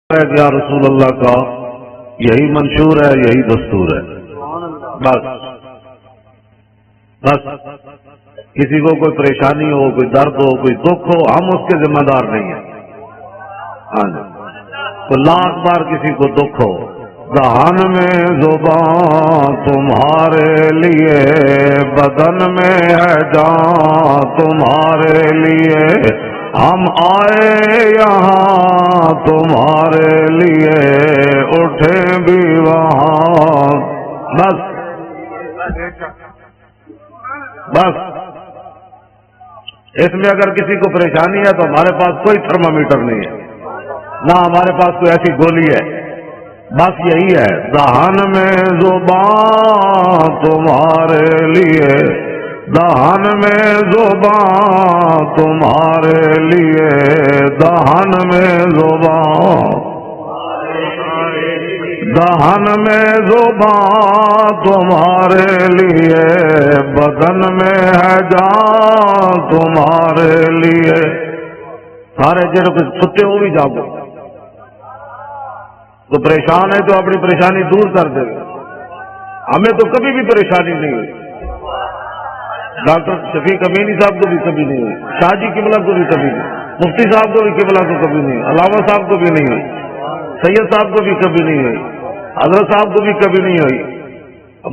ہے کہ یا رسول اللہ کا یہی منشور ہے، یہی دستور ہے. بس بس کسی کو کوئی پریشانی ہو، کوئی درد ہو، کوئی دکھ ہو، ہم اس کے ذمہ دار نہیں ہیں. ہاں جی، تو لاکھ بار کسی کو دکھ ہو، دہان میں زبان تمہارے لیے، بدن میں ہے جان تمہارے لیے، ہم آئے یہاں تمہارے لیے، اٹھیں بھی وہاں. بس بس اس میں اگر کسی کو پریشانی ہے تو ہمارے پاس کوئی تھرمامیٹر نہیں ہے، نہ ہمارے پاس کوئی ایسی گولی ہے. بس یہی ہے، دہان میں زبان تمہارے لیے، دہان میں زبان تمہارے لیے، دہان میں زبان، دہان میں زبان تمہارے لیے، بدن میں ہے جان تمہارے لیے. سارے جن کو ستے ہو بھی جاؤ تو پریشان ہے تو اپنی پریشانی دور کر دے. ہمیں تو کبھی بھی پریشانی نہیں ہوئی، ڈاکٹر شفیق امینی صاحب کو بھی کبھی نہیں ہوئی، شاہ جی قبلہ کو بھی کبھی نہیں، مفتی صاحب کو بھی قبلہ کو کبھی نہیں، علامہ صاحب کو بھی نہیں ہوئی، سید صاحب کو بھی کبھی نہیں ہوئی، حضرت صاحب کو بھی کبھی نہیں ہوئی،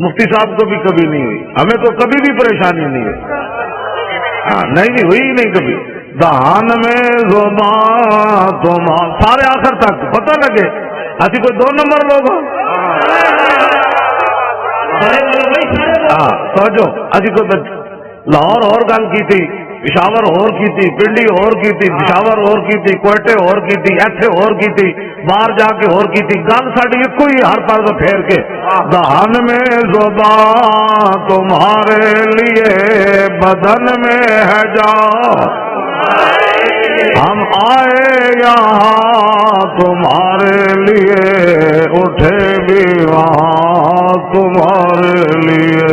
مفتی صاحب کو بھی کبھی نہیں ہوئی. ہمیں تو کبھی بھی پریشانی نہیں ہوئی. ہاں نہیں ہوئی نہیں کبھی. دہان میں زبان تم سارے آخر تک پتہ لگے اسی کوئی دو نمبر لوگ ہاں سمجھو اسی کو لاہور اور گل کی تھی، پشاور اور کی تھی، پنڈی اور کی تھی، پشاور اور کی تھی، کوئٹے اور کی تھی، ایتھے اور کی تھی، باہر جا کے اور کی تھی. گل ساری ایک ہی ہر پاس پھیر کے دہان میں زبان تمہارے لیے، بدن میں ہے جان ہم آئے یہاں تمہارے لیے، اٹھے بھی وہاں تمہارے لیے.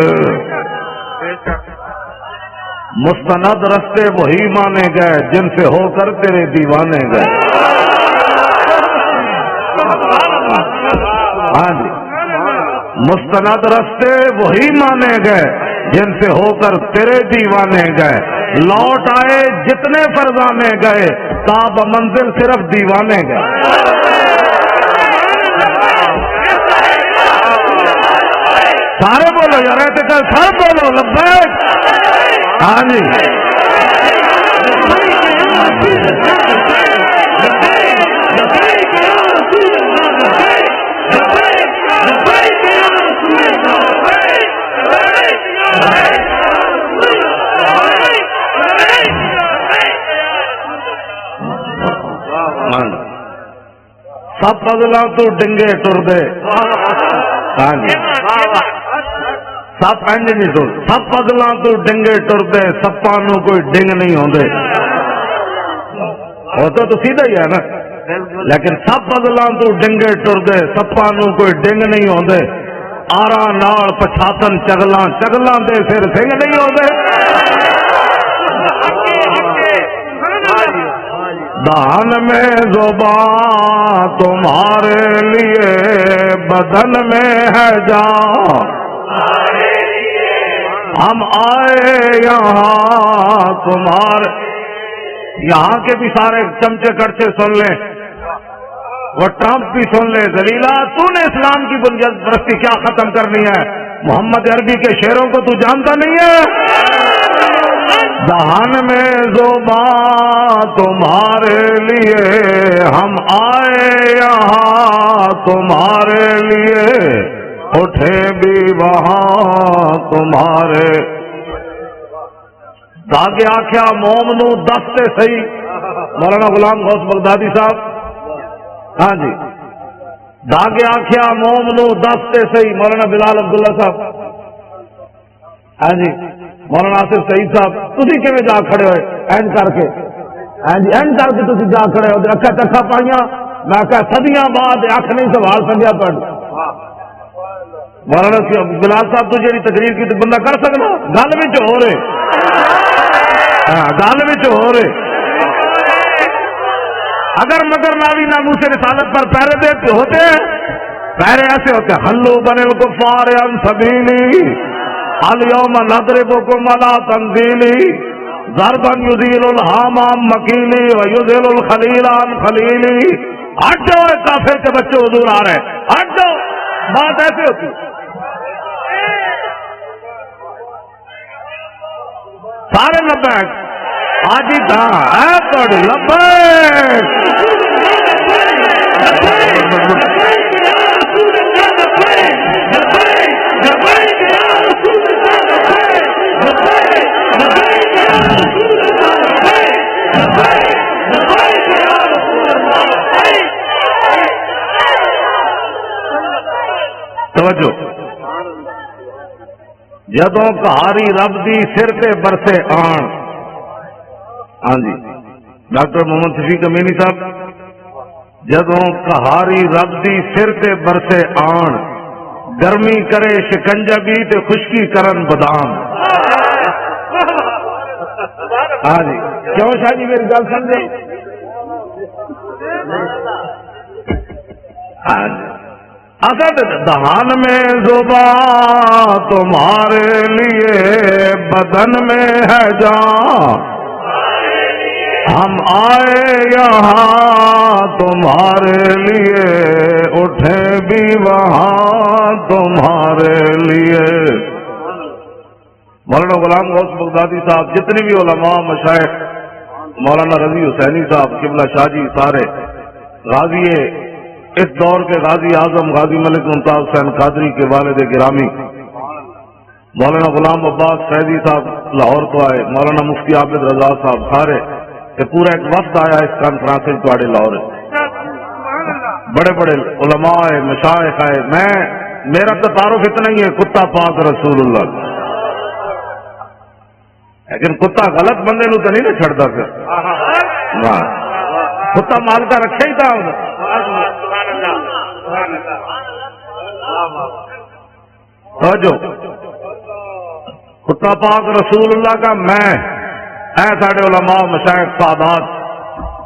مستند رستے وہی مانے گئے جن سے ہو کر تیرے دیوانے گئے. ہاں جی، مستند رستے وہی مانے گئے جن سے ہو کر تیرے دیوانے گئے. لوٹ آئے جتنے فرزانے گئے، تاب منزل صرف دیوانے گئے. سارے بولو یار، سب بولو لبیک. ہاں جی سب بدلا تو ڈنگے ٹر دے. ہاں جی سپ اینج نہیں ٹر، سب بدلا تو ڈنگے ٹر دے، سپا نو کوئی ڈنگ نہیں ہوندے. ہوتا تو سیدھا ہی ہے نا، لیکن سب بدلا تو ڈنگے ٹر دے، سپا نو کوئی ڈنگ نہیں ہوندے. آرا نال پچھاتن چگلاں، چگلاں دے سر سنگ نہیں ہوندے. دہان میں زبان تمہارے لیے، بدن میں ہے جان ہم آئے یہاں تمہارے. یہاں کے بھی سارے چمچے کڑچے سن لیں، وہ ٹرمپ بھی سن لے. ذلیلا تو نے اسلام کی بنیاد پرستی کیا ختم کرنی ہے؟ محمد عربی کے شعروں کو تو جانتا نہیں ہے؟ دہان میں زبان تمہارے لیے، ہم آئے یہاں تمہارے لیے، اٹھے بھی وہاں تمہارے. داغے آخیا موم نو دستے صحیح، مولانا غلام غوث بغدادی صاحب. ہاں جی، داغے آخیا موم نو دستے صحیح، مولانا بلال عبداللہ صاحب. ہاں جی، مولانا آصف سعید صاحب. تسی کیویں جا کھڑے ہوئے اینڈ کر کے؟ ہاں جی اینڈ کر کے تسی جا کھڑے ہو، اکھا چکھا پائیاں. میں کہا صدیاں بعد اکھ نہیں سنبھال سکیا پر. مولانا بلال صاحب تو جی تقریر کی تو بندہ کر سکنا، گل میں ہو رہے. ہاں گل میں ہو رہے. اگر مگر ناوی ناموس رسالت پر پہرے دیتے ہوتے پہرے ایسے ہوتے حلو بن الکفار عن سبیلی الیوم نضربکم علی تنزیلی ضربا یزیل الحام عن مکیلی ویزیل الخلیل عن خلیلی. ہٹ جاؤ کافر کے بچے حضور آ رہے ہیں، ہٹ جاؤ. بات ایسے ہوتی سارے لبیک آج ہی کہاں ہے توڑی لبیک. توجہ جدوں کہاری رب دی سر تے برسے آن. ہاں جی ڈاکٹر محمد شفیق امینی صاحب، جدوں کہاری رب دی سر تے برسے آن گرمی کرے شکنجہ بھی تے خشکی کرن بادام. ہاں جی کیوں شاہ جی میری گل سمجھے؟ ہاں جی اسد دہان میں زبان تمہارے لیے بدن میں ہے جان. ہم آئے یہاں تمہارے لیے اٹھے بھی وہاں تمہارے لیے. مولانا غلام غوث بغدادی صاحب، جتنی بھی علماء مشائخ، مولانا رضی حسینی صاحب قبلہ شاہ جی، سارے غازی اس دور کے غازی اعظم غازی ملک ممتاز حسین قادری کے والد گرامی مولانا غلام عباس فیضی صاحب لاہور تو آئے، مولانا مفتی عابد رضا صاحب، سارے کہ پورا ایک وفد آیا اس کانفرنس تواڈے لاہور. بڑے بڑے علماء آئے، مشائخ آئے. میرا تو تعارف اتنا ہی ہے کتا پاک رسول اللہ، لیکن کتا غلط بندے نو تو نہیں نا چھڑتا. پھر کتا مال کا رکھے ہی تھا. جو کتا پاک رسول اللہ کا میں اے ساڈے علماء مشائخ سادات،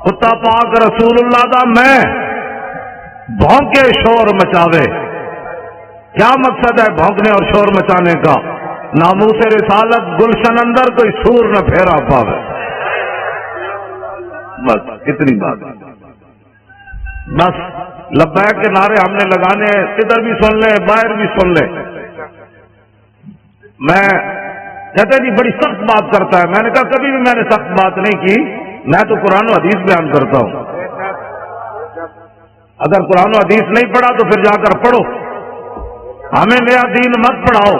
کتا پاک رسول اللہ کا میں بھونکے شور مچاوے. کیا مقصد ہے بھونکنے اور شور مچانے کا؟ ناموس رسالت گلشن اندر کوئی سور نہ پھیرا پاوے. بس اتنی بات. بس لبیک کے نعرے ہم نے لگانے ہیں، ادھر بھی سن لیں باہر بھی سن لیں. میں کہتے جی بڑی سخت بات کرتا ہے. میں نے کہا کبھی بھی میں نے سخت بات نہیں کی، میں تو قرآن و حدیث بیان کرتا ہوں. اگر قرآن و حدیث نہیں پڑھا تو پھر جا کر پڑھو، ہمیں نیا دین مت پڑھاؤ.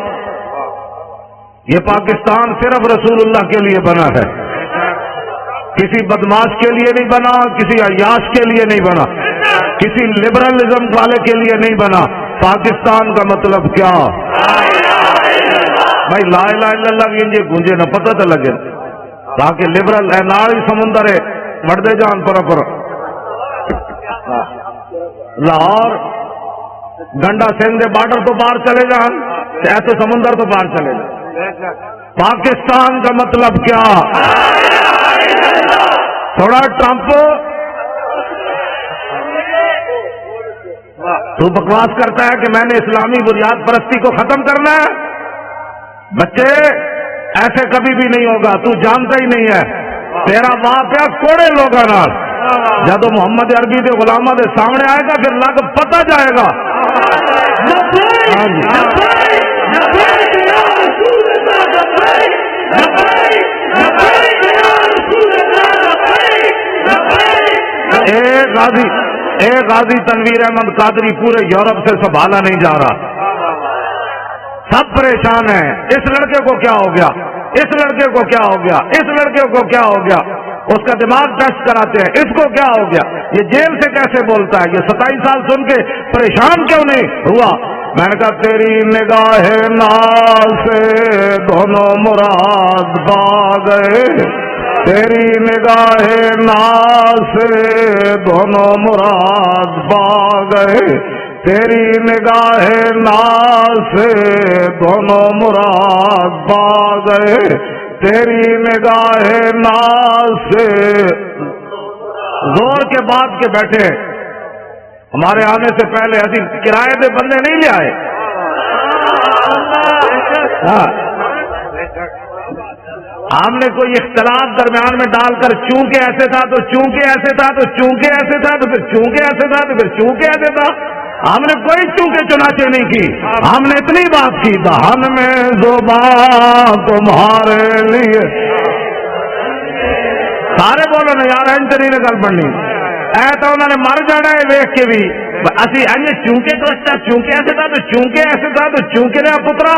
یہ پاکستان صرف رسول اللہ کے لیے بنا ہے، کسی بدماش کے لیے نہیں بنا، کسی عیاش کے لیے نہیں بنا، کسی لبرلزم والے کے لیے نہیں بنا. پاکستان کا مطلب کیا بھائی؟ لا الہ الا اللہ بھی انجے گونجے نہ پتہ تو لگے تاکہ لبرل ہے نال ہی سمندر ہے مردے جان پر لاہور گنڈا سنگھ دے بارڈر تو باہر چلے جان، ایسے سمندر تو باہر چلے جان. پاکستان کا مطلب کیا؟ تھوڑا ٹرمپ تو بکواس کرتا ہے کہ میں نے اسلامی بنیاد پرستی کو ختم کرنا ہے. بچے ایسے کبھی بھی نہیں ہوگا، تو جانتا ہی نہیں ہے. تیرا باپ ہے کوڑے لوگا نال، جب محمد عربی دے غلامہ دے سامنے آئے گا پھر لگ پتہ جائے گا. ایک غازی تنویر احمد قادری پورے یورپ سے سنبھالا نہیں جا رہا، سب پریشان ہیں. اس لڑکے کو کیا ہو گیا، اس لڑکے کو کیا ہو گیا، اس لڑکے کو کیا ہو گیا. اس کا دماغ ٹیسٹ کراتے ہیں، اس کو کیا ہو گیا، یہ جیل سے کیسے بولتا ہے، یہ 27 سال سن کے پریشان کیوں نہیں ہوا. میں نے کہا تیری نگاہ ناز سے دونوں مراد پا گئے، تیری نگاہ ناز سے دونوں مراد پا گئے، تیری نگاہ ناز سے دونوں مراد پا گئے، تیری نگاہ ناز سے زور کے بعد کے بیٹھے ہمارے آنے سے پہلے ابھی کرائے دے بندے نہیں لے آئے. ہم نے کوئی اختلاف درمیان میں ڈال کر چونکہ ایسے تھا تو چونکہ ایسے تھا تو چونکہ ایسے تھا تو پھر چونکہ ایسے تھا تو پھر چونکہ ایسے تھا. ہم نے کوئی چونکہ چنانچہ نہیں کی. ہم نے اتنی بات کی دہن میں زبان تمہارے لیے. سارے بولو نا یار انج نہیں گل بننی. اے تو انہوں نے مر جانا ہے ویخ کے بھی. اسی چونکہ تو چونکہ ایسے تھا تو چونکہ ایسے تھا تو چونکہ لیا پترا.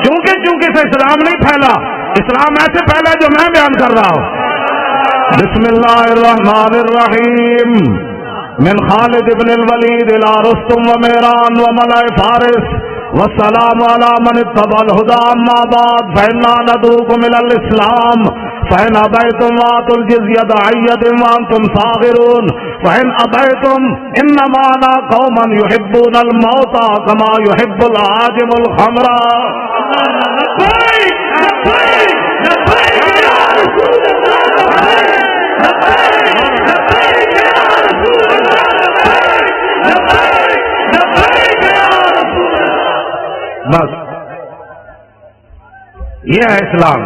چونکہ سے اسلام نہیں پھیلا. اسلام ایسے پھیلا جو میں بیان کر رہا ہوں. بسم اللہ الرحمن الرحیم. من خالد بن الولید الى رستم ومیران وملأ فارس والسلام على من اتبع الهدى. اما بعد فإنا ندعوكم الى الاسلام فإن أبيتم وآتوا الجزية عن يد وأنتم صاغرون وإن أبيتم إنما أنا قوما يحبون الموت كما يحب العاجم الخمر. لبيك لبيك لبيك يا رسول الله. لبيك لبيك يا رسول الله. لبيك لبيك يا رسول الله. بس یہ ہے اسلام.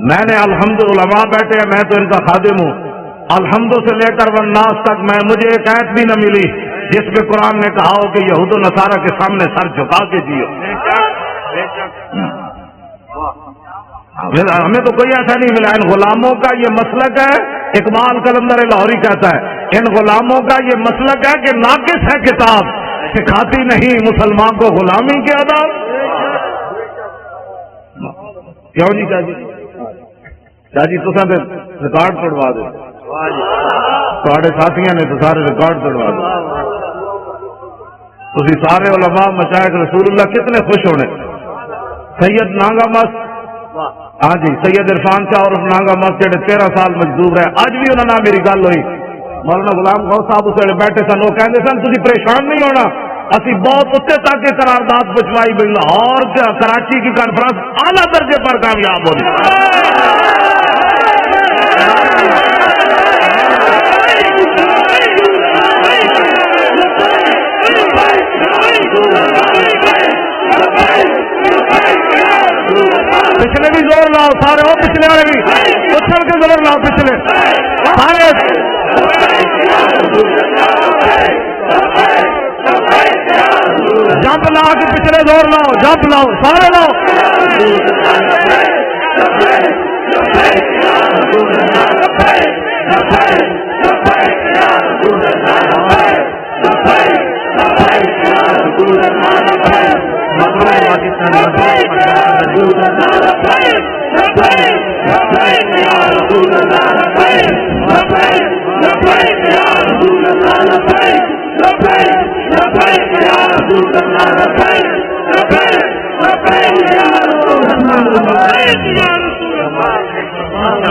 میں نے الحمد علماء بیٹھے ہیں, میں تو ان کا خادم ہوں. الحمد سے لے کر والناس تک مجھے ایک آیت بھی نہ ملی جس پہ قرآن نے کہا ہو کہ یہود و نصارہ کے سامنے سر جھکا کے جیو. ہمیں تو کوئی ایسا نہیں ملا. ان غلاموں کا یہ مسلک ہے, اقبال قلندر لاہوری کہتا ہے, ان غلاموں کا یہ مسلک ہے کہ ناقص ہے کتاب, سکھاتی نہیں مسلمان کو غلامی کے آداب. کیوں جی کیا جی تصا پھر ریکارڈ توڑوا دو. تھوڑے ساتھیاں نے تو سارے ریکارڈ توڑوا دو. تھی سارے علماء مشائخ رسول اللہ کتنے خوش ہونے. سید نانگا مست, ہاں جی سید عرفان شاہ اور نانگا مست جڑے 13 سال مزدور ہے, اج بھی انہوں نے میری گل ہوئی. مولانا غلام غوث صاحب اس ویلے بیٹھے سن, وہ کہتے سن تھی پریشان نہیں ہونا, اسی بہت اتنے تک کے قرارداد پہنچوائی بھی لاہور کراچی کی کانفرنس اعلیٰ درجے پر کامیاب ہوئی. پچھلے بھی زور لاؤ سارے, وہ پچھلے والے بھی اچھل کے زور لاؤ پچھلے سارے. جمپ لا کے پچھلے زور لاؤ, جمپ لاؤ سارے لاؤ.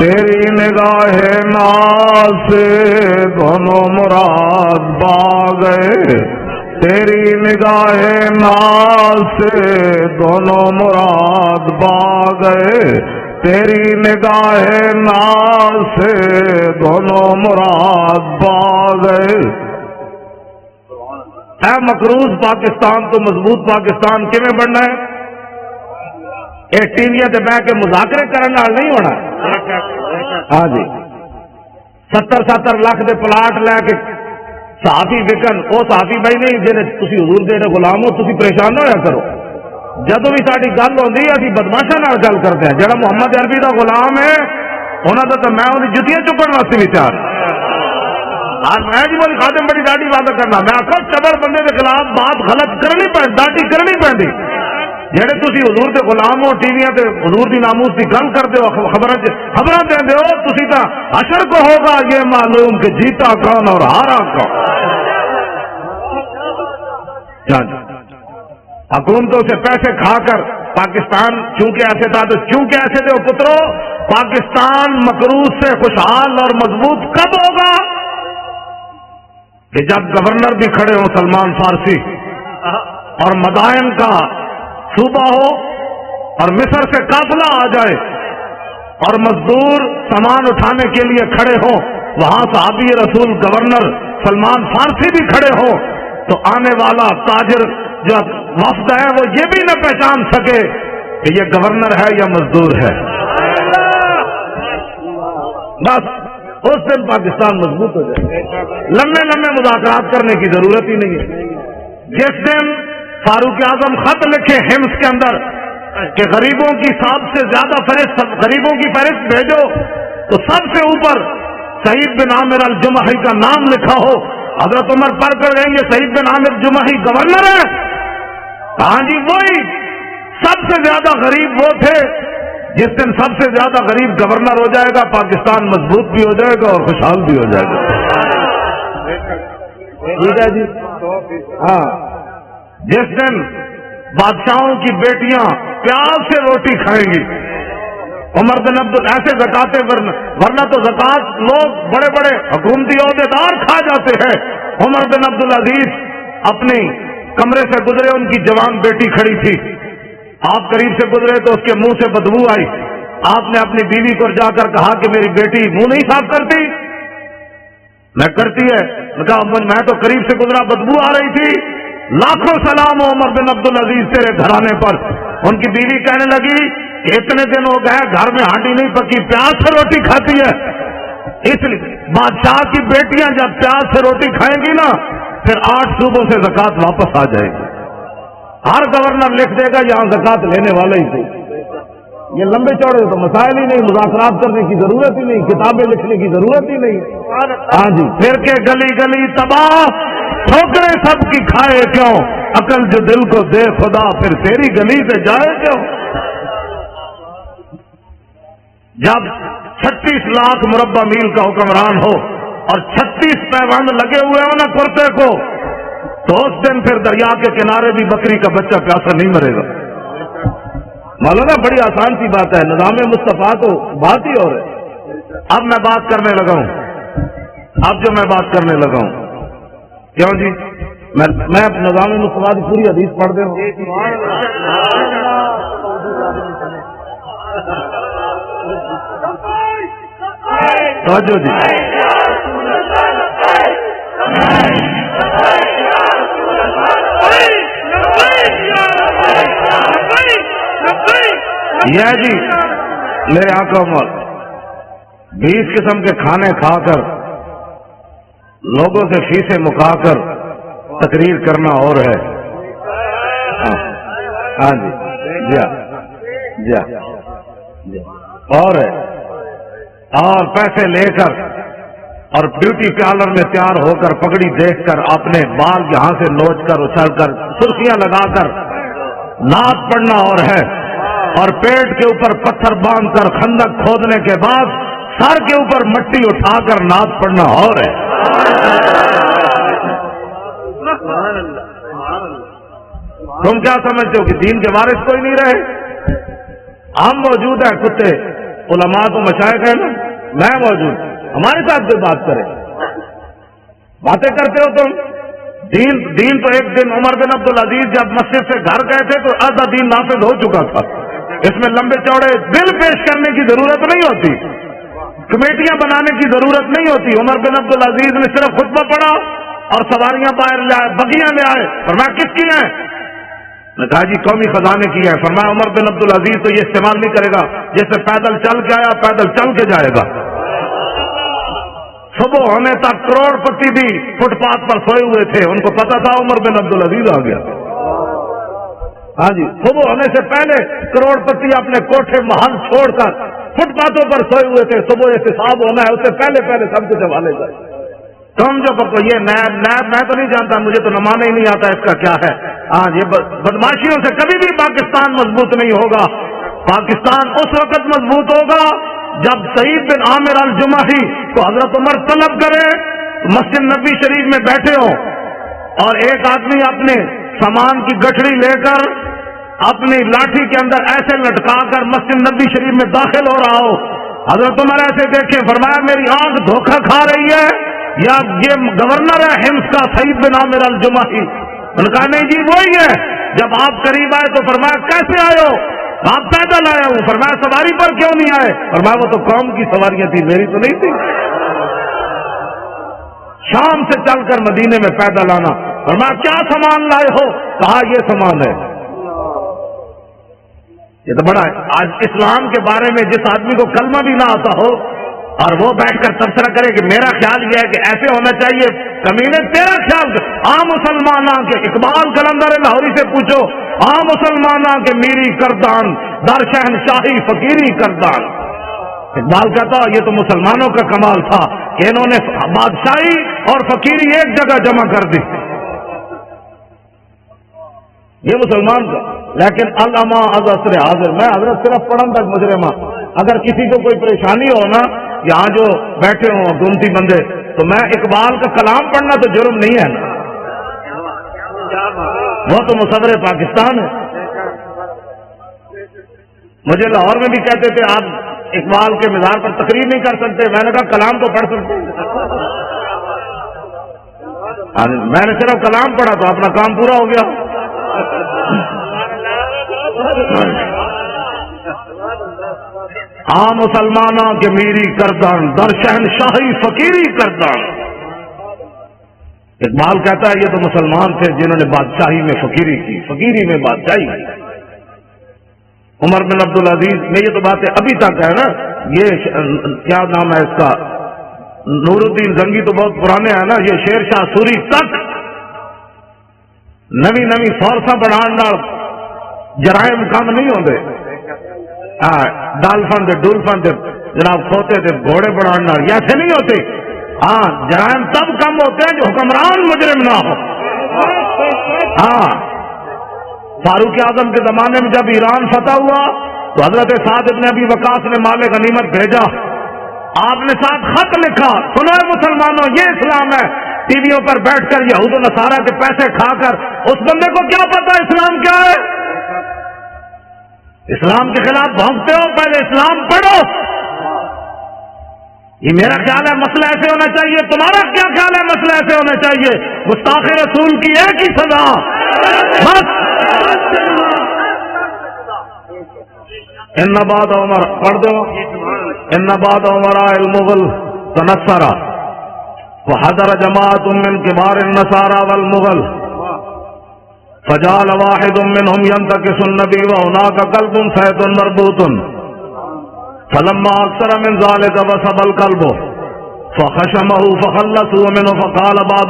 تیری نگاہ ناز سے دونوں مراد پا گئے. تیری نگاہ ناز سے دونوں مراد پا گئے. تیری نگاہ ناز سے دونوں مراد پا گئے. اے مقروض پاکستان تو مضبوط پاکستان کیویں بننا ہے؟ یہ ٹی وی تے بہ کے مذاکرے کرنے نہیں ہونا. ہاں جی 70 لاکھ دے پلاٹ لے کے صحافی وکن, وہ صحافی بھائی نہیں جی تھی حضور دے غلام ہو, تھی پریشان نہ ہویا کرو. جدو بھی ساری گل ہوتی ہے ابھی بدماشا گل کرتے ہیں. جہاں محمد عربی کا غلام ہے انہوں کا تو میں انہیں جتیاں چکن واسطے بھی تیار. آج میں جی میری خادم بڑی ڈاڈی بات کرنا, میں آخر چبر بندے کے خلاف بات غلط کرنی پڑی, ڈاڈی کرنی پڑی. جہے تھی حضور کے غلام ہو, ٹی وی تے حضور کی ناموس کی گل کرتے ہو, خبر دے ہو, تھی تو حشر کو ہوگا یہ معلوم کہ جیتا کون اور ہارا کون. حکومتوں سے پیسے کھا کر پاکستان چونکہ ایسے تھا تو چونکہ ایسے تھے. پترو پاکستان مقروض سے خوشحال اور مضبوط کب ہوگا؟ کہ جب گورنر بھی کھڑے ہو سلمان فارسی, اور مدائن کا صوبہ ہو, اور مصر سے قافلہ آ جائے, اور مزدور سامان اٹھانے کے لیے کھڑے ہوں, وہاں صحابی رسول گورنر سلمان فارسی بھی کھڑے ہو تو آنے والا تاجر جو وفد ہے وہ یہ بھی نہ پہچان سکے کہ یہ گورنر ہے یا مزدور ہے. بس اس دن پاکستان مضبوط ہو جائے. لمبے لمبے مذاکرات کرنے کی ضرورت ہی نہیں ہے. جس دن فاروق اعظم خط لکھے حمص کے اندر کہ غریبوں کی سب سے زیادہ فہرست، غریبوں کی فہرست بھیجو، تو سب سے اوپر سعید بن عامر الجمحی کا نام لکھا ہو. حضرت عمر پڑھ کر گئیں گے سعید بن عامر جمحی گورنر ہے. ہاں جی وہی سب سے زیادہ غریب وہ تھے. جس دن سب سے زیادہ غریب گورنر ہو جائے گا پاکستان مضبوط بھی ہو جائے گا اور خوشحال بھی ہو جائے گا. ٹھیک ہے جی. ہاں جس دن بادشاہوں کی بیٹیاں پیار سے روٹی کھائیں گی، عمر بن عبد ایسے زکاتے ورنہ تو زکات لوگ بڑے بڑے حکومتی عہدیدار کھا جاتے ہیں. عمر بن عبد العزیز اپنی کمرے سے گزرے، ان کی جوان بیٹی کھڑی تھی. آپ قریب سے گزرے تو اس کے منہ سے بدبو آئی. آپ نے اپنی بیوی کو جا کر کہا کہ میری بیٹی منہ نہیں صاف کرتی. میں کرتی ہے. میں تو قریب سے گزرا، بدبو آ رہی تھی. لاکھوں سلام عمر بن عبد العزیز تیرے گھرانے پر. ان کی بیوی کہنے لگی کہ اتنے دن ہو گئے گھر میں ہانڈی نہیں پکی، پیاز سے روٹی کھاتی ہے. اس لیے بادشاہ کی بیٹیاں جب پیاز سے روٹی کھائیں گی نا پھر 8 صوبوں سے زکات واپس آ جائے گی. ہر گورنر لکھ دے گا یہاں زکات لینے والے ہی تھے. یہ لمبے چوڑے تو مسائل ہی نہیں، مذاکرات کرنے کی ضرورت ہی نہیں، کتابیں لکھنے کی ضرورت ہی نہیں. ہاں جی. پھر کے گلی گلی تباہ، ٹھوکریں سب کی کھائے کیوں، عقل جو دل کو دے خدا پھر تیری گلی سے جائے کیوں. جب 36 لاکھ مربع میل کا حکمران ہو اور 36 پیوند لگے ہوئے ہو نا کرتے کو، تو اس دن پھر دریا کے کنارے بھی بکری کا بچہ پیاسا نہیں مرے گا. مولانا بڑی آسان سی بات ہے. نظام مصطفیٰ تو بات ہی اور ہے. اب میں بات کرنے لگا ہوں، اب جو میں بات کرنے لگا ہوں کیوں جی میں نظام مصطفیٰ کی پوری حدیث پڑھ دے ہوں. توجہ جی. یہ جی میرے آقا عمر 20 قسم کے کھانے کھا کر لوگوں سے فیسیں مکا کر تقریر کرنا اور ہے. ہاں جی جی جی اور ہے. اور پیسے لے کر اور بیوٹی پارلر میں تیار ہو کر پگڑی دیکھ کر اپنے بال یہاں سے نوچ کر اچھل کر سرخیاں لگا کر نعت پڑھنا اور ہے. اور پیٹ کے اوپر پتھر باندھ کر خندق کھودنے کے بعد سر کے اوپر مٹی اٹھا کر نعت پڑھنا اور ہے. تم کیا سمجھتے ہو کہ دین کے وارث کوئی نہیں رہے؟ ہم موجود ہیں، کتے علماء تو مشائخ ہیں نا، میں موجود، ہمارے ساتھ کوئی بات کرے. باتیں کرتے ہو تم. دین تو ایک دن عمر بن عبد العزیز جب مسجد سے گھر گئے تھے تو آدھا دین نافذ ہو چکا تھا. اس میں لمبے چوڑے بل پیش کرنے کی ضرورت نہیں ہوتی، کمیٹیاں بنانے کی ضرورت نہیں ہوتی. عمر بن عبد العزیز نے صرف خطبہ پڑھا اور سواریاں باہر لے آئے، بگیاں لے آئے. فرمایا کس کی ہیں؟ نے کہا جی قومی خزانے کی ہے. فرمایا عمر بن عبد العزیز تو یہ استعمال نہیں کرے گا، جیسے پیدل چل کے آیا پیدل چل کے جائے گا. صبح ہونے تک کروڑ پتی بھی فٹ پاتھ پر سوئے ہوئے تھے، ان کو پتا تھا عمر بن عبد العزیز آ گیا. ہاں جی. صبح ہونے سے پہلے کروڑ پتی اپنے کوٹھے محل چھوڑ کر فٹ پاتھوں پر سوئے ہوئے تھے. صبح احتساب ہونا ہے، اس سے پہلے سب کچھ حوالے جائے. تم جو یہ نیب میں تو نہیں جانتا، مجھے تو نمانا ہی نہیں آتا اس کا کیا ہے. ہاں یہ بدماشیوں سے کبھی بھی پاکستان مضبوط نہیں ہوگا. پاکستان اس وقت مضبوط ہوگا جب سعید بن عامر الجمحی کو حضرت عمر طلب کرے، مسجد نبی شریف میں بیٹھے ہوں اور ایک آدمی اپنے سامان کی گٹھڑی لے کر اپنی لاٹھی کے اندر ایسے لٹکا کر مسجد نبی شریف میں داخل ہو رہا ہو. حضرت عمر ایسے دیکھیں، فرمایا میری آنکھ دھوکہ کھا رہی ہے یا یہ گورنر ہے حمص کا سعید بن عامر الجمحی؟ انہوں نے کہا نہیں جی وہی ہے. جب آپ قریب آئے تو فرمایا کیسے آئے ہو؟ آپ پیدل آیا ہوں. فرمایا سواری پر کیوں نہیں آئے؟ فرمایا وہ تو قوم کی سواریاں تھی، میری تو نہیں تھی. شام سے چل کر مدینے میں پیدل آنا. فرمایا کیا سامان لائے ہو؟ کہا یہ سامان ہے. یہ تو بڑا ہے. آج اسلام کے بارے میں جس آدمی کو کلمہ بھی نہ آتا ہو اور وہ بیٹھ کر تبصرہ کرے کہ میرا خیال یہ ہے کہ ایسے ہونا چاہیے، کمینے تیرا خیال. مسلمانہ کے اقبال قلندر لاہوری سے پوچھو، مسلمانہ کے میری کردان در شہنشاہی فقیری کردان. اقبال کہتا یہ تو مسلمانوں کا کمال تھا کہ انہوں نے بادشاہی اور فقیری ایک جگہ جمع کر دی. یہ مسلمان کا. لیکن علامہ حضرت حاضر، میں حضرت صرف پڑھن تک مجرمہ. اگر کسی کو کوئی پریشانی ہو نا، یہاں جو بیٹھے ہوں حکومتی بندے، تو میں اقبال کا کلام پڑھنا تو جرم نہیں ہے نا، وہ تو مصدر پاکستان ہے. مجھے لاہور میں بھی کہتے تھے آپ اقبال کے مزار پر تقریر نہیں کر سکتے. میں نے کہا کلام تو پڑھ سکتے. میں نے صرف کلام پڑھا تو اپنا کام پورا ہو گیا. مسلمانوں کے میری کردان در شہنشاہی فقیری کردان. اقبال کہتا ہے یہ تو مسلمان تھے جنہوں نے بادشاہی میں فقیری کی، فقیری میں بادشاہی کی. عمر بن عبدالعزیز میں یہ تو باتیں ابھی تک ہے نا. یہ کیا نام ہے اس کا، نور الدین زنگی تو بہت پرانے ہیں نا. یہ شیر شاہ سوری تک نوی نوی فورساں بڑھانا جرائم کم نہیں ہوتے. ڈالفن دے ڈولفن دے جناب کھوتے تھے گھوڑے بڑھانا ایسے نہیں ہوتے. جرائم تب کم ہوتے ہیں جو حکمران مجرم نہ ہو. فاروق اعظم کے زمانے میں جب ایران فتح ہوا تو حضرت سعد بن ابی وقاص نے مال غنیمت بھیجا. آپ نے ساتھ خط لکھا، سنو مسلمانوں یہ اسلام ہے. ٹی ویوں پر بیٹھ کر یہود و نصارہ کے پیسے کھا کر اس بندے کو کیا پتا اسلام کیا ہے؟ اسلام کے خلاف بھونکتے ہو، پہلے اسلام پڑھو. یہ میرا خیال ہے مسئلہ ایسے ہونا چاہیے. تمہارا کیا خیال ہے مسئلہ ایسے ہونا چاہیے؟ گستاخ رسول کی ایک ہی سزا بس. ان بعد عمر پڑھ دو، ان بعد عمر المغل تنصرا وحضر جماعت من کبار النصارى والمغل فجعل واحد منهم ينتكس النبي وهناك قلب سيد مربوط فلما اكثر من ذلك وسب القلب فخشمه فخلصوا منه فقال بعض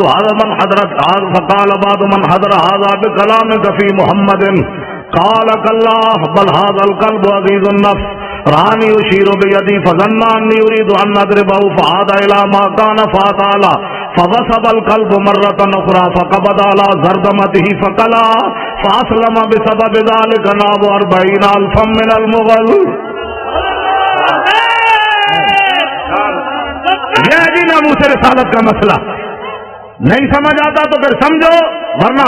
من حضر هذا بكلامك في محمد قال كلا بل هذا القلب عزيز النفس رانی يشير بيدي فظن اني اريد ان اضربه فعاد الى ما كان فاتعالى فوسب القلب مرة اخرى فقبض على زردمته فقلا فاسلم بسبب ذلك ناب 40,000 من المغل. یہ جی ناموس رسالت کا مسئلہ نہیں سمجھ آتا تو پھر سمجھو، ورنہ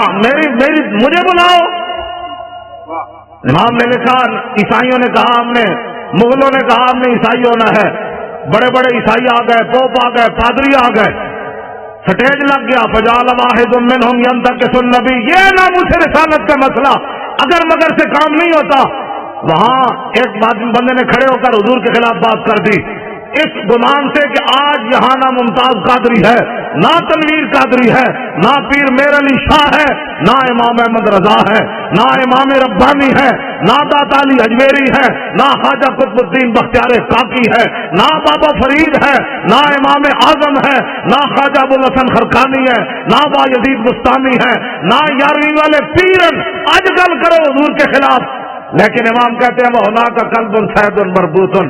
مجھے بلاؤ. امام نے لکھا، عیسائیوں نے کہا ہم نے، مغلوں نے کہا ہم نے عیسائی ہونا ہے. بڑے بڑے عیسائی آ گئے، پوپ آ گئے، پادری آ گئے، سٹیج لگ گیا. فجعل واحد منهم ينتكس النبي. یہ ناموس رسالت کا مسئلہ اگر مگر سے کام نہیں ہوتا. وہاں ایک بندے نے کھڑے ہو کر حضور کے خلاف بات کر دی اس گمان سے کہ آج یہاں نہ ممتاز قادری ہے، نہ تنویر قادری ہے، نہ پیر میر علی شاہ ہے، نہ امام احمد رضا ہے، نہ امام ربانی ہے، نہ داتا علی اجمیری ہے، نہ خواجہ قطب الدین بختیار کاکی ہے، نہ بابا فرید ہے، نہ امام اعظم ہے، نہ خواجہ ابوالحسن خرقانی ہے، نہ بایزید بستانی ہے، نہ 11ویں والے پیرن. آج کل کرو حضور کے خلاف. لیکن امام کہتے ہیں وہ ہونا کا قلب سید مربوطن.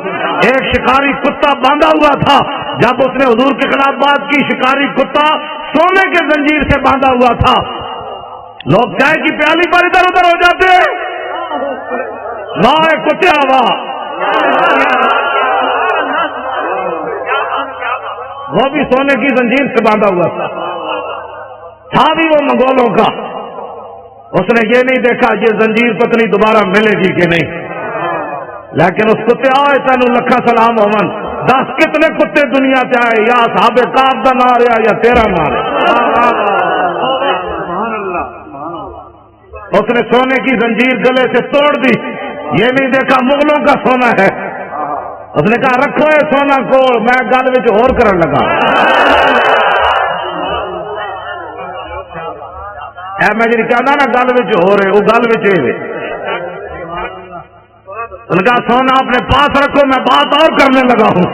ایک شکاری کتا باندھا ہوا تھا، جب اس نے حضور کے خلاف بات کی شکاری کتا سونے کے زنجیر سے باندھا ہوا تھا. لوگ چائے کی پیالی پر ادھر ادھر ہو جاتے واہ کتیا واہ. وہ بھی سونے کی زنجیر سے باندھا ہوا تھا بھی وہ منگولوں کا. اس نے یہ نہیں دیکھا یہ زنجیر پتنی دوبارہ ملے گی کہ نہیں. لیکن اس کتے آئے تین لکھا سلام امن 10 کتنے کتے دنیا سے آئے، یا صاحب کعب دا نہ رہا یا تیرا نہ رہا. اس نے سونے کی زنجیر گلے سے توڑ دی. یہ نہیں دیکھا مغلوں کا سونا ہے. اس نے کہا رکھو یہ سونا کو، میں گل میں اور کرن لگا. میں جی کہنا نا گل وچ ہو رہے وہ گل وچ ان کا سونا اپنے پاس رکھو، میں بات اور کرنے لگا ہوں.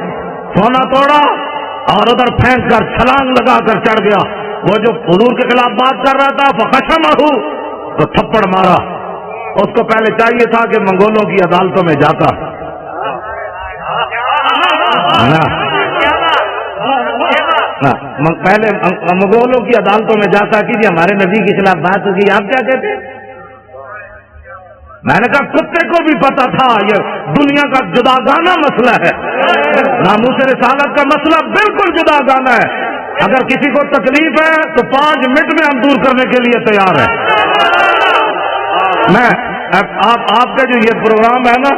سونا توڑا اور ادھر پھینک کر چھلانگ لگا کر چڑھ گیا. وہ جو حضور کے خلاف بات کر رہا تھا فخشمہ تو تھپڑ مارا. اس کو پہلے چاہیے تھا کہ منگولوں کی عدالتوں میں جاتا پہلے منگولوں کی عدالتوں میں جاتا کہ جی ہمارے نبی کے خلاف بات ہوگی، آپ کیا کہتے ہیں؟ میں نے کہا کتے کو بھی پتا تھا یہ دنیا کا جدا گانا مسئلہ ہے، ناموس رسالت کا مسئلہ بالکل جدا گانا ہے. اگر کسی کو تکلیف ہے تو 5 منٹ میں ہم دور کرنے کے لیے تیار ہیں. میں آپ کا جو یہ پروگرام ہے نا،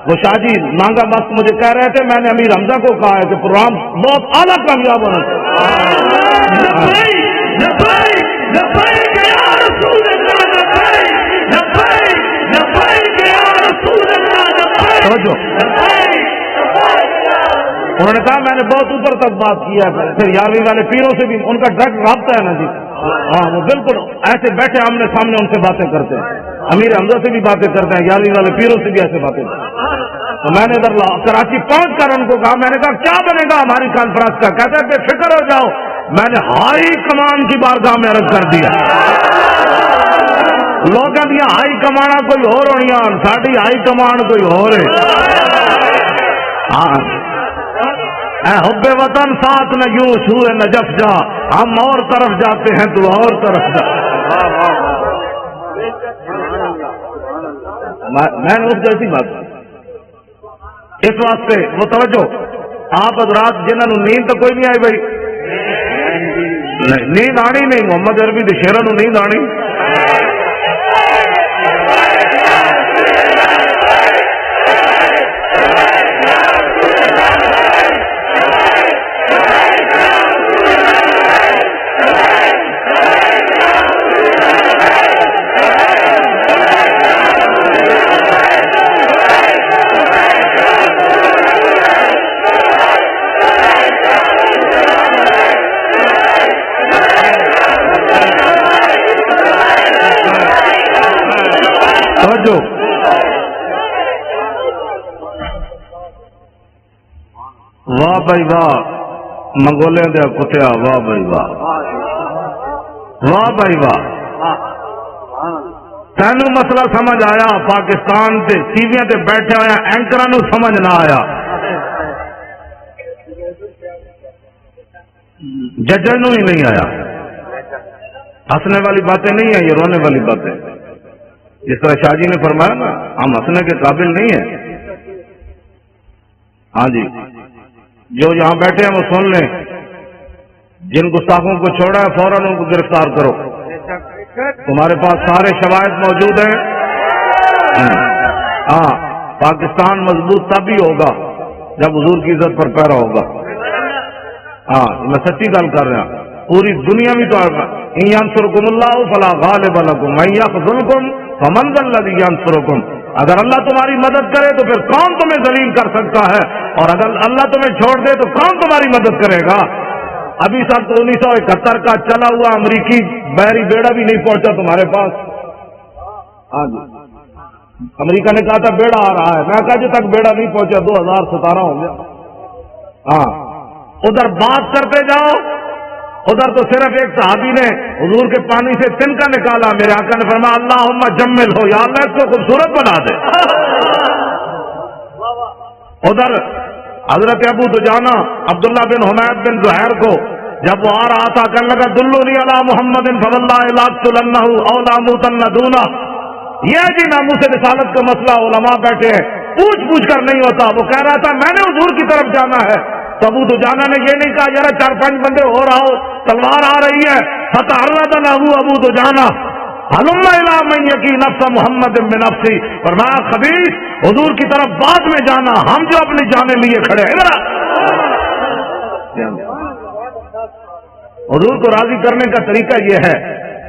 وہ شاہ جی مانگا وقت مجھے کہہ رہے تھے، میں نے امیر حمزہ کو کہا ہے کہ پروگرام بہت اعلیٰ کامیاب ہونا انہوں نے کہا میں نے بہت اوپر تک بات کیا ہے. پھر 11ویں والے پیروں سے بھی ان کا ڈائریکٹ رابطہ ہے نا جی. ہاں وہ بالکل ایسے بیٹھے آمنے سامنے ان سے باتیں کرتے ہیں. امیر حمزہ سے بھی باتیں کرتے ہیں، 11ویں والے پیروں سے بھی ایسے باتیں کرتے ہیں. تو میں نے ادھر کراچی پہنچ کر ان کو کہا، میں نے کہا کیا بنے گا ہماری کانفرنس کا؟ کہتے ہیں بے فکر ہو جاؤ. میں نے ہائی کمان کی بارگاہ میں عرض کر دیا. لوگ دیا ہائی کمانا کوئی اور ہونی، ساری ہائی کمان کوئی اور ہے. ہاں حب وطن ساتھ نہ یوں سوئے نجف جا، ہم اور طرف جاتے ہیں تو اور طرف جا. میں نے اس جیسی بات اس واسطے وہ توجہ آپ حضرات جنہوں نے نیند تو کوئی نہیں آئی بھائی، نیند آنی نہیں، محمد عربی دے شیراں نوں نیند آنی. واہ بھائی واہ منگولے دیا کتیا، واہ بھائی واہ، واہ بھائی واہ. تینوں مسئلہ سمجھ آیا؟ پاکستان کے ٹیویاں تے بیٹھے ہوا اینکراں نوں سمجھ نہ آیا، ججاں نوں ہی نہیں آیا. ہنسنے والی باتیں نہیں ہیں، یہ رونے والی باتیں. جس طرح شاہ جی نے فرمایا نا ہم ہنسنے کے قابل نہیں ہیں. ہاں جی جو یہاں بیٹھے ہیں وہ سن لیں، جن گستاخوں کو چھوڑا ہے فوراً ان کو گرفتار کرو. تمہارے پاس سارے شواہد موجود ہیں. ہاں پاکستان مضبوط تب ہی ہوگا جب حضور کی عزت پر پیرا ہوگا. ہاں میں سچی گل کر رہا ہوں. پوری دنیا بھی تو ان ینصرکم اللہ فلا غالب لکم وان یخذلکم فمن ذا الذی ینصرکم. اگر اللہ تمہاری مدد کرے تو پھر کون تمہیں ذلیل کر سکتا ہے، اور اگر اللہ تمہیں چھوڑ دے تو کون تمہاری مدد کرے گا. ابھی سال 1971 کا چلا ہوا امریکی بحری بیڑا بھی نہیں پہنچا تمہارے پاس. ہاں جی امریکہ نے کہا تھا بیڑا آ رہا ہے، میں کہا جب تک بیڑا نہیں پہنچا 2017 ہو گیا. ہاں ادھر بات کرتے جاؤ، ادھر تو صرف ایک صحابی نے حضور کے پانی سے تنکا نکالا، میرے آقا نے فرمایا اللہم جمل ہو، یا اللہ اس کو خوبصورت بنا دے. ادھر حضرت ابو دجانہ عبداللہ بن حمید بن زہیر کو جب وہ آ رہا تھا کہنے لگا دلونی علی محمد فواللہ لاقتلنہ او لاموتن دونہ. یہ جی ناموس رسالت کا مسئلہ علماء بیٹھے ہیں، پوچھ کر نہیں ہوتا. وہ کہہ رہا تھا میں نے حضور کی طرف جانا ہے. تو ابو دجانہ نے یہ نہیں کہا یار 4-5 بندے ہو رہا ہو، تلوار آ رہی ہے. فتعرض له ابو دجانہ ہلم الی من یقی نفس محمد بنفسی. فرمایا خبیث حضور کی طرف بعد میں جانا، ہم جو اپنی جانیں لیے کھڑے ہیں. حضور کو راضی کرنے کا طریقہ یہ ہے،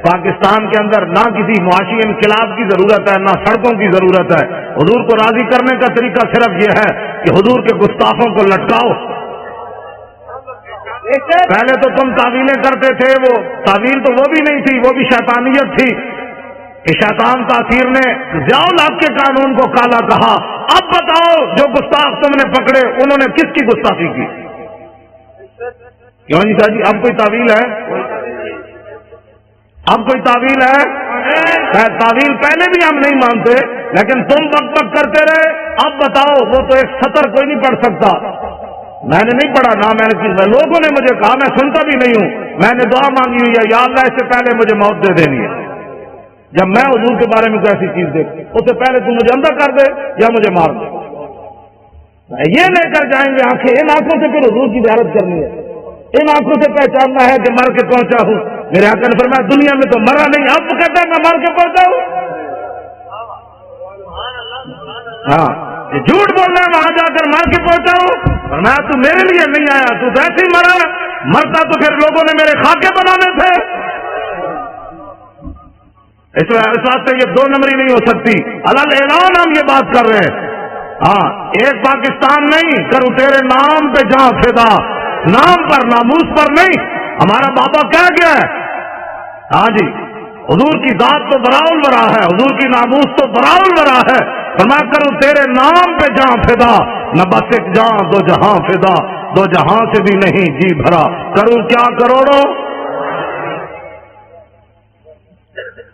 پاکستان کے اندر نہ کسی معاشی انقلاب کی ضرورت ہے نہ سڑکوں کی ضرورت ہے. حضور کو راضی کرنے کا طریقہ صرف یہ ہے کہ حضور کے گستاخوں کو لٹکاؤ. پہلے تو تم تعویلیں کرتے تھے، وہ تعویل تو وہ بھی نہیں تھی، وہ بھی شیطانیت تھی کہ شیطان تاثیر نے ضیاء الحق کے قانون کو کالا کہا۔ اب بتاؤ جو گستاخ تم نے پکڑے انہوں نے کس کی گستاخی کی؟ کیوں نہیں جی؟ اب کوئی تعویل ہے؟ اب کوئی تعویل ہے؟ تعویل پہلے بھی ہم نہیں مانتے، لیکن تم بک بک کرتے رہے۔ اب بتاؤ، وہ تو ایک سطر کوئی نہیں پڑھ سکتا، میں نے نہیں پڑھا نہ میں نے، لوگوں نے مجھے کہا، میں سنتا بھی نہیں ہوں، میں نے دعا مانگی ہوئی ہے، یا اللہ اس سے پہلے مجھے موت دے دینی ہے، جب میں حضور کے بارے میں کوئی ایسی چیز دیکھ اس سے پہلے تو مجھے اندر کر دے یا مجھے مار دے۔ یہ لے کر جائیں گے آنکھیں، ان آنکھوں سے پھر حضور کی زیارت کرنی ہے، ان آنکھوں سے پہچاننا ہے کہ مر کے پہنچا ہوں۔ میرے آقا نے فرمایا دنیا میں تو مرا نہیں، اب تو کہتا ہے میں مر کے پہنچا ہوں۔ ہاں یہ جھوٹ بول رہا ہے، وہاں جا کر مر کے پہنچا ہوں، فرمایا تو میرے لیے نہیں آیا، تو ایسے ہی مرا، مرتا تو پھر لوگوں نے میرے خاکے بنانے تھے۔ اس واسطے یہ دو نمبری نہیں ہو سکتی، الگ اعلان ہم یہ بات کر رہے ہیں۔ ہاں ایک پاکستان نہیں، کروں تیرے نام پہ جہاں فدا، نام پر ناموس پر نہیں۔ ہمارا بابا کہہ گیا ہے، ہاں جی، حضور کی ذات تو براء البراء ہے، حضور کی ناموس تو براء البراء ہے، فرمایا کروں تیرے نام پہ جہاں فدا، نہ بس ایک جہاں دو جہاں فدا، دو جہاں سے بھی نہیں جی بھرا، کروں کیا کروڑوں۔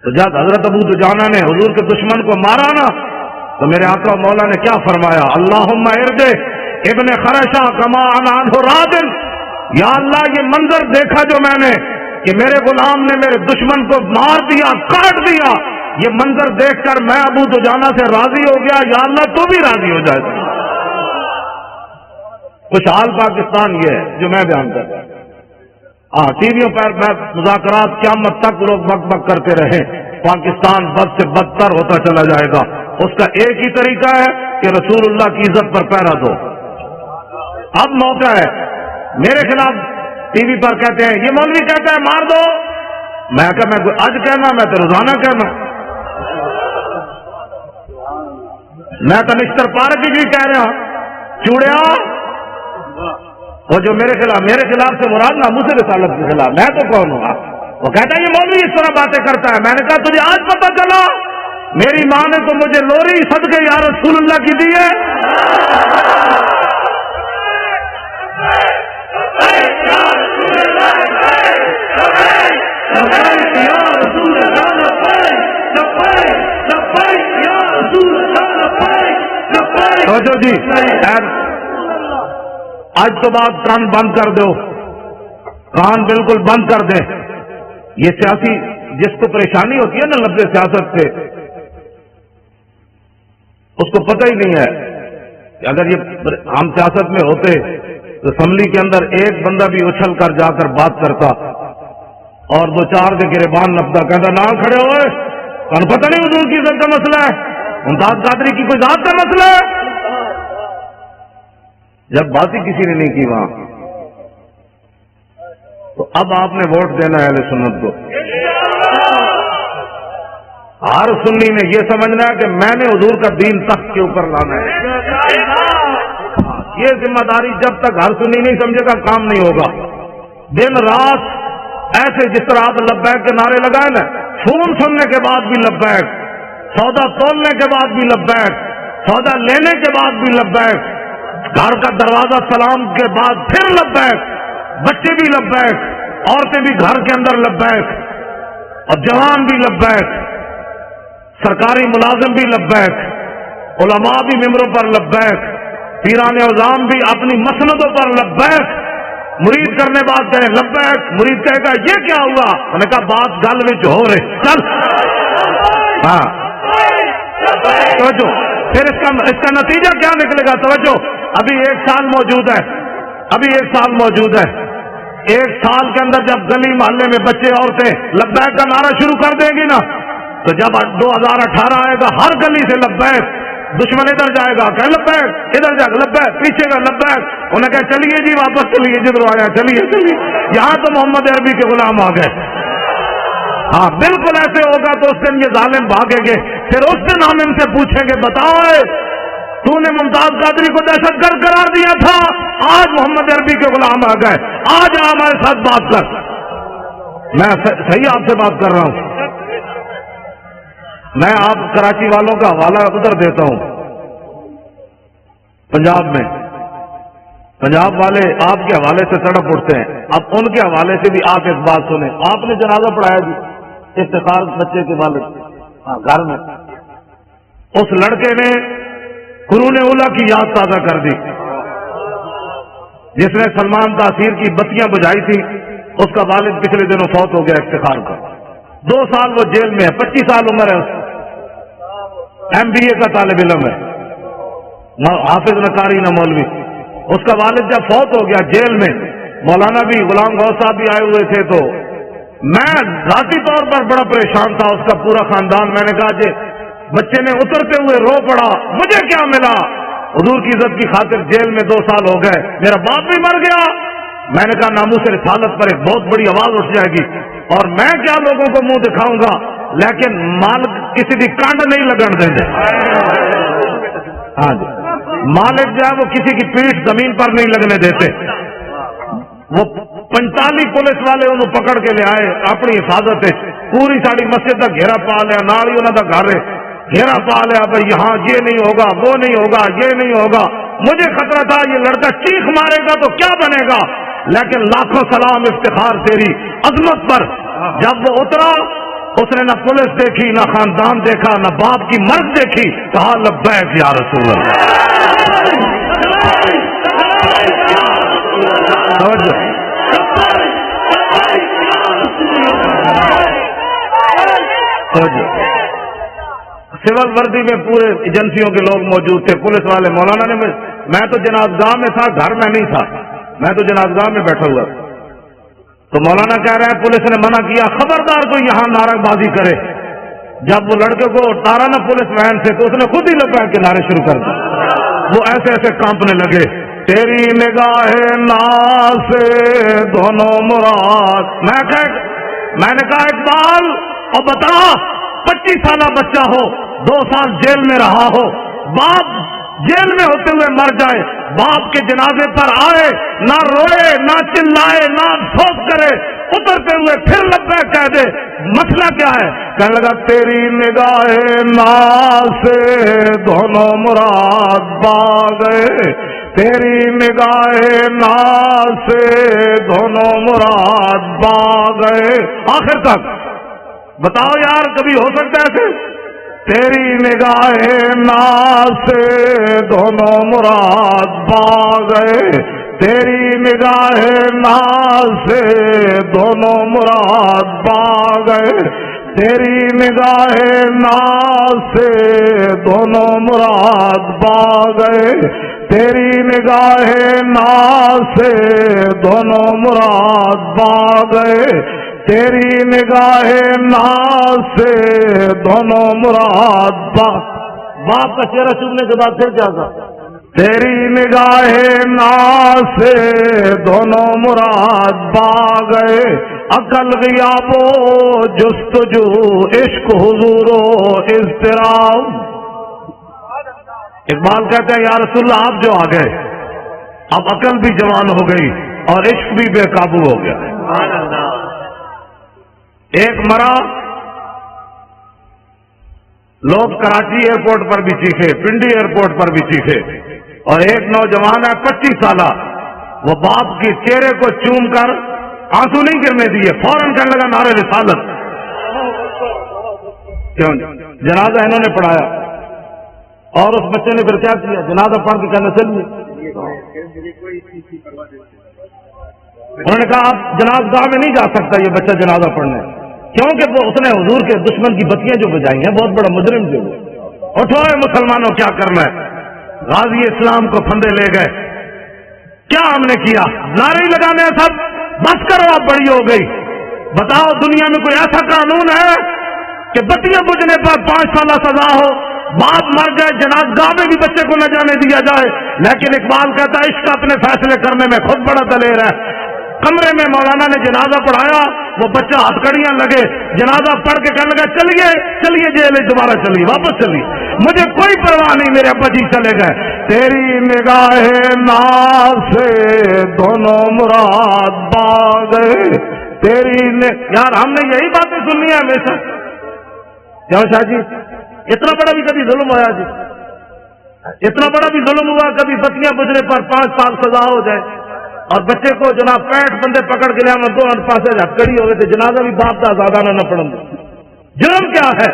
تو جب حضرت ابو دجانہ نے حضور کے دشمن کو مارا نا، تو میرے آقا مولا نے کیا فرمایا؟ اللہم ارجع ابن خرشہ کما انا عنہ راض، یا اللہ یہ منظر دیکھا جو میں نے کہ میرے غلام نے میرے دشمن کو مار دیا، کاٹ دیا، یہ منظر دیکھ کر میں ابو دجانہ سے راضی ہو گیا، یا اللہ تو بھی راضی ہو جائے۔ خوشحال پاکستان یہ ہے جو میں بیان کر رہا ہوں۔ ٹی ویوں پر مذاکرات قیامت تک لوگ بک بک کرتے رہے، پاکستان بد سے بدتر ہوتا چلا جائے گا۔ اس کا ایک ہی طریقہ ہے کہ رسول اللہ کی عزت پر پہرا دو۔ اب موقع ہے، میرے خلاف ٹی وی پر کہتے ہیں یہ مولوی کہتا ہے مار دو، میں کہ میں آج کہنا، میں تو روزانہ کہنا، میں تو نشتر پارک بھی کہہ رہا چوڑیا، وہ جو میرے خلاف سے مراد ناموس رسالت کے خلاف، میں تو کون ہوں؟ وہ کہتا ہے یہ مولوی اس طرح باتیں کرتا ہے۔ میں نے کہا تجھے آج پتہ چلا؟ میری ماں نے تو مجھے لوری صدقے یا رسول اللہ کی دی ہے۔ سوچو جی، آج تو بات کان بند کر دو، کان بالکل بند کر دیں۔ یہ سیاسی جس کو پریشانی ہوتی ہے نا لفظ سیاست سے، اس کو پتہ ہی نہیں ہے کہ اگر یہ ہم سیاست میں ہوتے تو اسمبلی کے اندر ایک بندہ بھی اچھل کر جا کر بات کرتا اور دو چار کے گریبان نپتا، کہتا نہ کھڑے ہوئے، کون پتہ نہیں حضور کی عزت کا مسئلہ ہے، ممتاز قادری کی کوئی ذات کا مسئلہ ہے۔ جب بات ہی کسی نے نہیں کی وہاں، تو اب آپ نے ووٹ دینا ہے اہل سنت کو۔ ہر سنی نے یہ سمجھنا ہے کہ میں نے حضور کا دین تخت کے اوپر لانا ہے۔ یہ ذمہ داری جب تک ہر سنی نہیں سمجھے گا کام نہیں ہوگا۔ دن رات ایسے جس طرح آپ لبیک کے نعرے لگائے نا، فون سننے کے بعد بھی لبیک، سودا تولنے کے بعد بھی لبیک، سودا لینے کے بعد بھی لبیک، گھر کا دروازہ سلام کے بعد پھر لبیک، بچے بھی لبیک، عورتیں بھی گھر کے اندر لبیک، اور جوان بھی لبیک، سرکاری ملازم بھی لبیک، علماء بھی ممبروں پر لبیک، پیران عظام بھی اپنی مسندوں پر لبیک، مرید کرنے بعد کہے لبیک، مرید کہے گا یہ کیا ہوا؟ میں نے کہا بات گل وچ ہو رہی، چل ہاں توجہ، پھر اس کا نتیجہ کیا نکلے گا؟ توجہ، ابھی 1 سال موجود ہے، ابھی 1 سال موجود ہے، 1 سال کے اندر جب گلی محلے میں بچے عورتیں لبیک کا نعرہ شروع کر دیں گی نا، تو جب 2018 آئے گا ہر گلی سے لبیک، دشمن ادھر جائے گا کہ لبیک، ادھر جائے گا لبیک، پیچھے کا لبیک، انہیں کہا چلیے جی واپس چلیے جدھر آیا چلیے چلیے، یہاں تو محمد عربی کے غلام آ گئے۔ ہاں بالکل ایسے ہوگا تو اس دن یہ ظالم بھاگیں گے، پھر اس دن ہم ان سے پوچھیں گے بتاؤ تو نے ممتاز قادری کو دہشت گرد قرار دیا تھا، آج محمد عربی کے غلام آ گئے، آج ہمارے ساتھ بات کر. میں صحیح آپ سے بات کر رہا ہوں. میں آپ کراچی والوں کا حوالہ ادھر دیتا ہوں. پنجاب میں پنجاب والے آپ کے حوالے سے تڑپ اٹھتے ہیں. اب ان کے حوالے سے بھی آپ ایک بات سنیں. آپ نے جنازہ پڑھایا جی افتخار بچے کے والد گھر میں، اس لڑکے نے قرون اولیٰ کی یاد تازہ کر دی، جس نے سلمان تاثیر کی بتیاں بجھائی تھی. اس کا والد پچھلے دنوں فوت ہو گیا افتخار کا. 2 سال وہ جیل میں ہے، 25 سال عمر ہے اس کی، MBA کا طالب علم ہے، نہ حافظ نہ قاری نہ مولوی. اس کا والد جب فوت ہو گیا جیل میں، مولانا بھی غلام غوث صاحب بھی آئے ہوئے تھے، تو میں ذاتی طور پر بڑا پریشان تھا، اس کا پورا خاندان. میں نے کہا کہ بچے نے اترتے ہوئے رو پڑا، مجھے کیا ملا؟ حضور کی عزت کی خاطر جیل میں 2 سال ہو گئے، میرا باپ بھی مر گیا. میں نے کہا ناموس رسالت پر ایک بہت بڑی آواز اٹھ جائے گی، اور میں کیا لوگوں کو منہ دکھاؤں گا، لیکن مالک کسی کی کانڈ نہیں لگن دیں گے. ہاں جی، مالک جو ہے وہ کسی کی پیٹھ زمین پر نہیں لگنے دیتے. وہ 45 پولیس والے انہوں پکڑ کے لے آئے اپنی حفاظت، پوری ساری مسجد کا گھیرا پا لیا، نال ہی انہوں کا گھر گھیرا پا لیا، بھائی یہاں یہ نہیں ہوگا، وہ نہیں ہوگا، یہ نہیں ہوگا. مجھے خطرہ تھا یہ لڑکا چیخ مارے گا تو کیا بنے گا، لیکن لاکھوں سلام افتخار تیری عظمت پر. جب وہ اترا، اس نے نہ پولیس دیکھی، نہ خاندان دیکھا، نہ باپ کی مرد دیکھی، کہا لبیک یا رسول اللہ. سول وردی میں پورے ایجنسیوں کے لوگ موجود تھے، پولیس والے. مولانا نے میں تو جنازگاہ میں تھا، گھر میں نہیں تھا، میں تو جنازگاہ میں بیٹھا ہوا. تو مولانا کہہ رہے ہیں پولیس نے منع کیا، خبردار کوئی یہاں نعرہ بازی کرے. جب وہ لڑکے کو اتارا نا پولیس وین سے، تو اس نے خود ہی لبیک کے نعرے شروع کر دیے. وہ ایسے ایسے کانپنے لگے. تیری نگاہ ناز سے دونوں مراد. میں نے کہا اقبال اور بتا، 25 سالہ بچہ ہو، 2 سال جیل میں رہا ہو، باپ جیل میں ہوتے ہوئے مر جائے، باپ کے جنازے پر آئے، نہ روئے، نہ چلائے، نہ افسوس کرے، اترتے ہوئے پھر لبیک کہہ دے، مسئلہ کیا ہے؟ کہنے لگا تیری نگاہ ناز سے دونوں مراد پا گئے، تیری نگاہ ناز سے دونوں مراد پا گئے. آخر تک بتاؤ یار، کبھی ہو سکتا ہے ایسے؟ تیری نگاہ ناز سے دونوں مراد پا گئے، تیری نگاہ ناز سے دونوں مراد پا گئے، تیری نگاہ ناز سے دونوں مراد پا گئے، تیری نگاہ ناز سے دونوں مراد پا گئے، تیری نگاہ ناز سے دونوں مراد پا. باپ کا چہرہ چومنے کے بعد پھر کیا تھا؟ تیری نگاہ ناز سے دونوں مراد پا گئے، عقل غیاب و جستجو، عشق حضور و اضطراب. اقبال کہتے ہیں یا رسول اللہ آپ جو آ گئے، اب عقل بھی جوان ہو گئی اور عشق بھی بے قابو ہو گیا. ایک مرا، لوگ کراچی ایئرپورٹ پر بھی چیخے، پنڈی ایئرپورٹ پر بھی چیخے، اور ایک نوجوان ہے 25 سالہ، وہ باپ کے چہرے کو چوم کر آنسو نہیں گرنے دیے، فوراً کہنے لگا نعرہ رسالت. کیوں جنازہ انہوں نے پڑھایا، اور اس بچے نے پھر کیا کیا؟ جنازہ پڑھ کے کہنا چلیے. انہوں نے کہا آپ جنازگاہ میں نہیں جا سکتا یہ بچہ جنازہ پڑھنے، کیونکہ وہ اس نے حضور کے دشمن کی بتیاں جو بجائی ہیں، بہت بڑا مجرم جو ہے. اٹھو اے مسلمانوں، کیا کرنا ہے؟ غازی اسلام کو پھندے لے گئے. کیا ہم نے کیا؟ نعرے لگانے سب، بس کرو اب بڑی ہو گئی. بتاؤ دنیا میں کوئی ایسا قانون ہے کہ بتیاں بجھنے پر 5 سالہ سزا ہو، باپ مر گئے جنازگاہ میں بھی بچے کو نہ جانے دیا جائے؟ لیکن اقبال کہتا ہے عشق اپنے فیصلے کرنے میں خود بڑا دلیر ہے. کمرے میں مولانا نے جنازہ پڑھایا، وہ بچہ ہتھکڑیاں لگے، جنازہ پڑھ کے کہنے لگا چلیے چلیے جیل دوبارہ چلیے، واپس چلیے، مجھے کوئی پرواہ نہیں، میرے ابا جی چلے گئے۔ تیری نگاہ ناز سے دونوں مراد پا گئے، یار ہم نے یہی باتیں سننی ہے ہمیشہ۔ کیوں شاہ جی اتنا بڑا بھی کبھی ظلم ہوا جی، اتنا بڑا بھی ظلم ہوا کبھی بچیاں گزرے پر 5 سال سزا ہو جائے اور بچے کو جناب 65 بندے پکڑ کے لیا میں 2 پاسے ہتکڑی ہو گئے تھے، جنازہ بھی باپ کا زیادہ نہ پڑھوں۔ جرم کیا ہے؟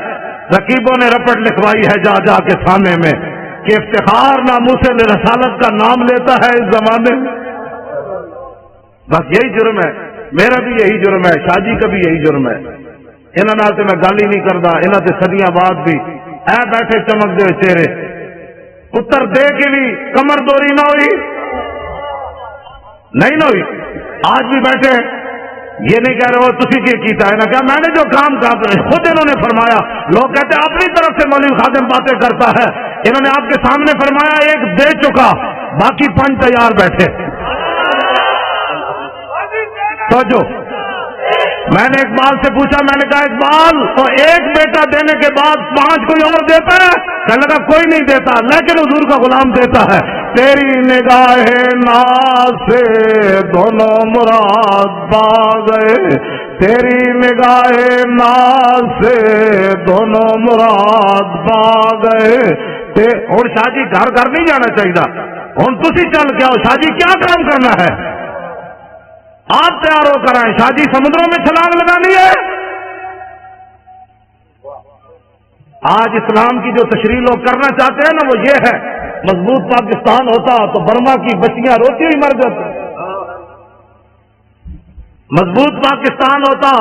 رقیبوں نے رپٹ لکھوائی ہے جا جا کے تھانے میں کہ افتخار ناموس رسالت کا نام لیتا ہے اس زمانے میں۔ بس یہی جرم ہے، میرا بھی یہی جرم ہے، شاہ جی کا بھی یہی جرم ہے۔ انہوں نے میں گل ہی نہیں کرتا، انہوں نے صدیاں بعد بھی اے بیٹھے چمک دے چہرے پتر دے کے بھی کمر دوری نہ ہوئی، نہیں نہ ہوئی، آج بھی بیٹھے یہ نہیں کہہ رہے ہو تسی کی کیتا ہے نا، کیا میں نے جو کام کہا خود انہوں نے فرمایا۔ لوگ کہتے ہیں اپنی طرف سے مولوی خادم باتیں کرتا ہے، انہوں نے آپ کے سامنے فرمایا ایک دے چکا، باقی 5 تیار بیٹھے۔ تو جو میں نے اقبال سے پوچھا، میں نے کہا اقبال تو ایک بیٹا دینے کے بعد 5 کوئی اور دیتا ہے؟ کہنے لگا کوئی نہیں دیتا، لیکن حضور کا غلام دیتا ہے۔ تیری نگاہ ناز سے دونوں مراد پا گئے، تیری نگاہ ناز سے دونوں مراد پا گئے۔ اور شاہ جی گھر گھر نہیں جانا چاہیے، ہوں تسی چل کے آؤ، شاہ جی کیا کام کرنا ہے؟ آپ تیار ہو کر آئے، شاہ جی سمندروں میں چھلانگ لگانی ہے۔ آج اسلام کی جو تشریح لوگ کرنا چاہتے ہیں نا وہ یہ ہے، مضبوط پاکستان ہوتا تو برما کی بچیاں روتی ہوئی مر جاتی، مضبوط پاکستان ہوتا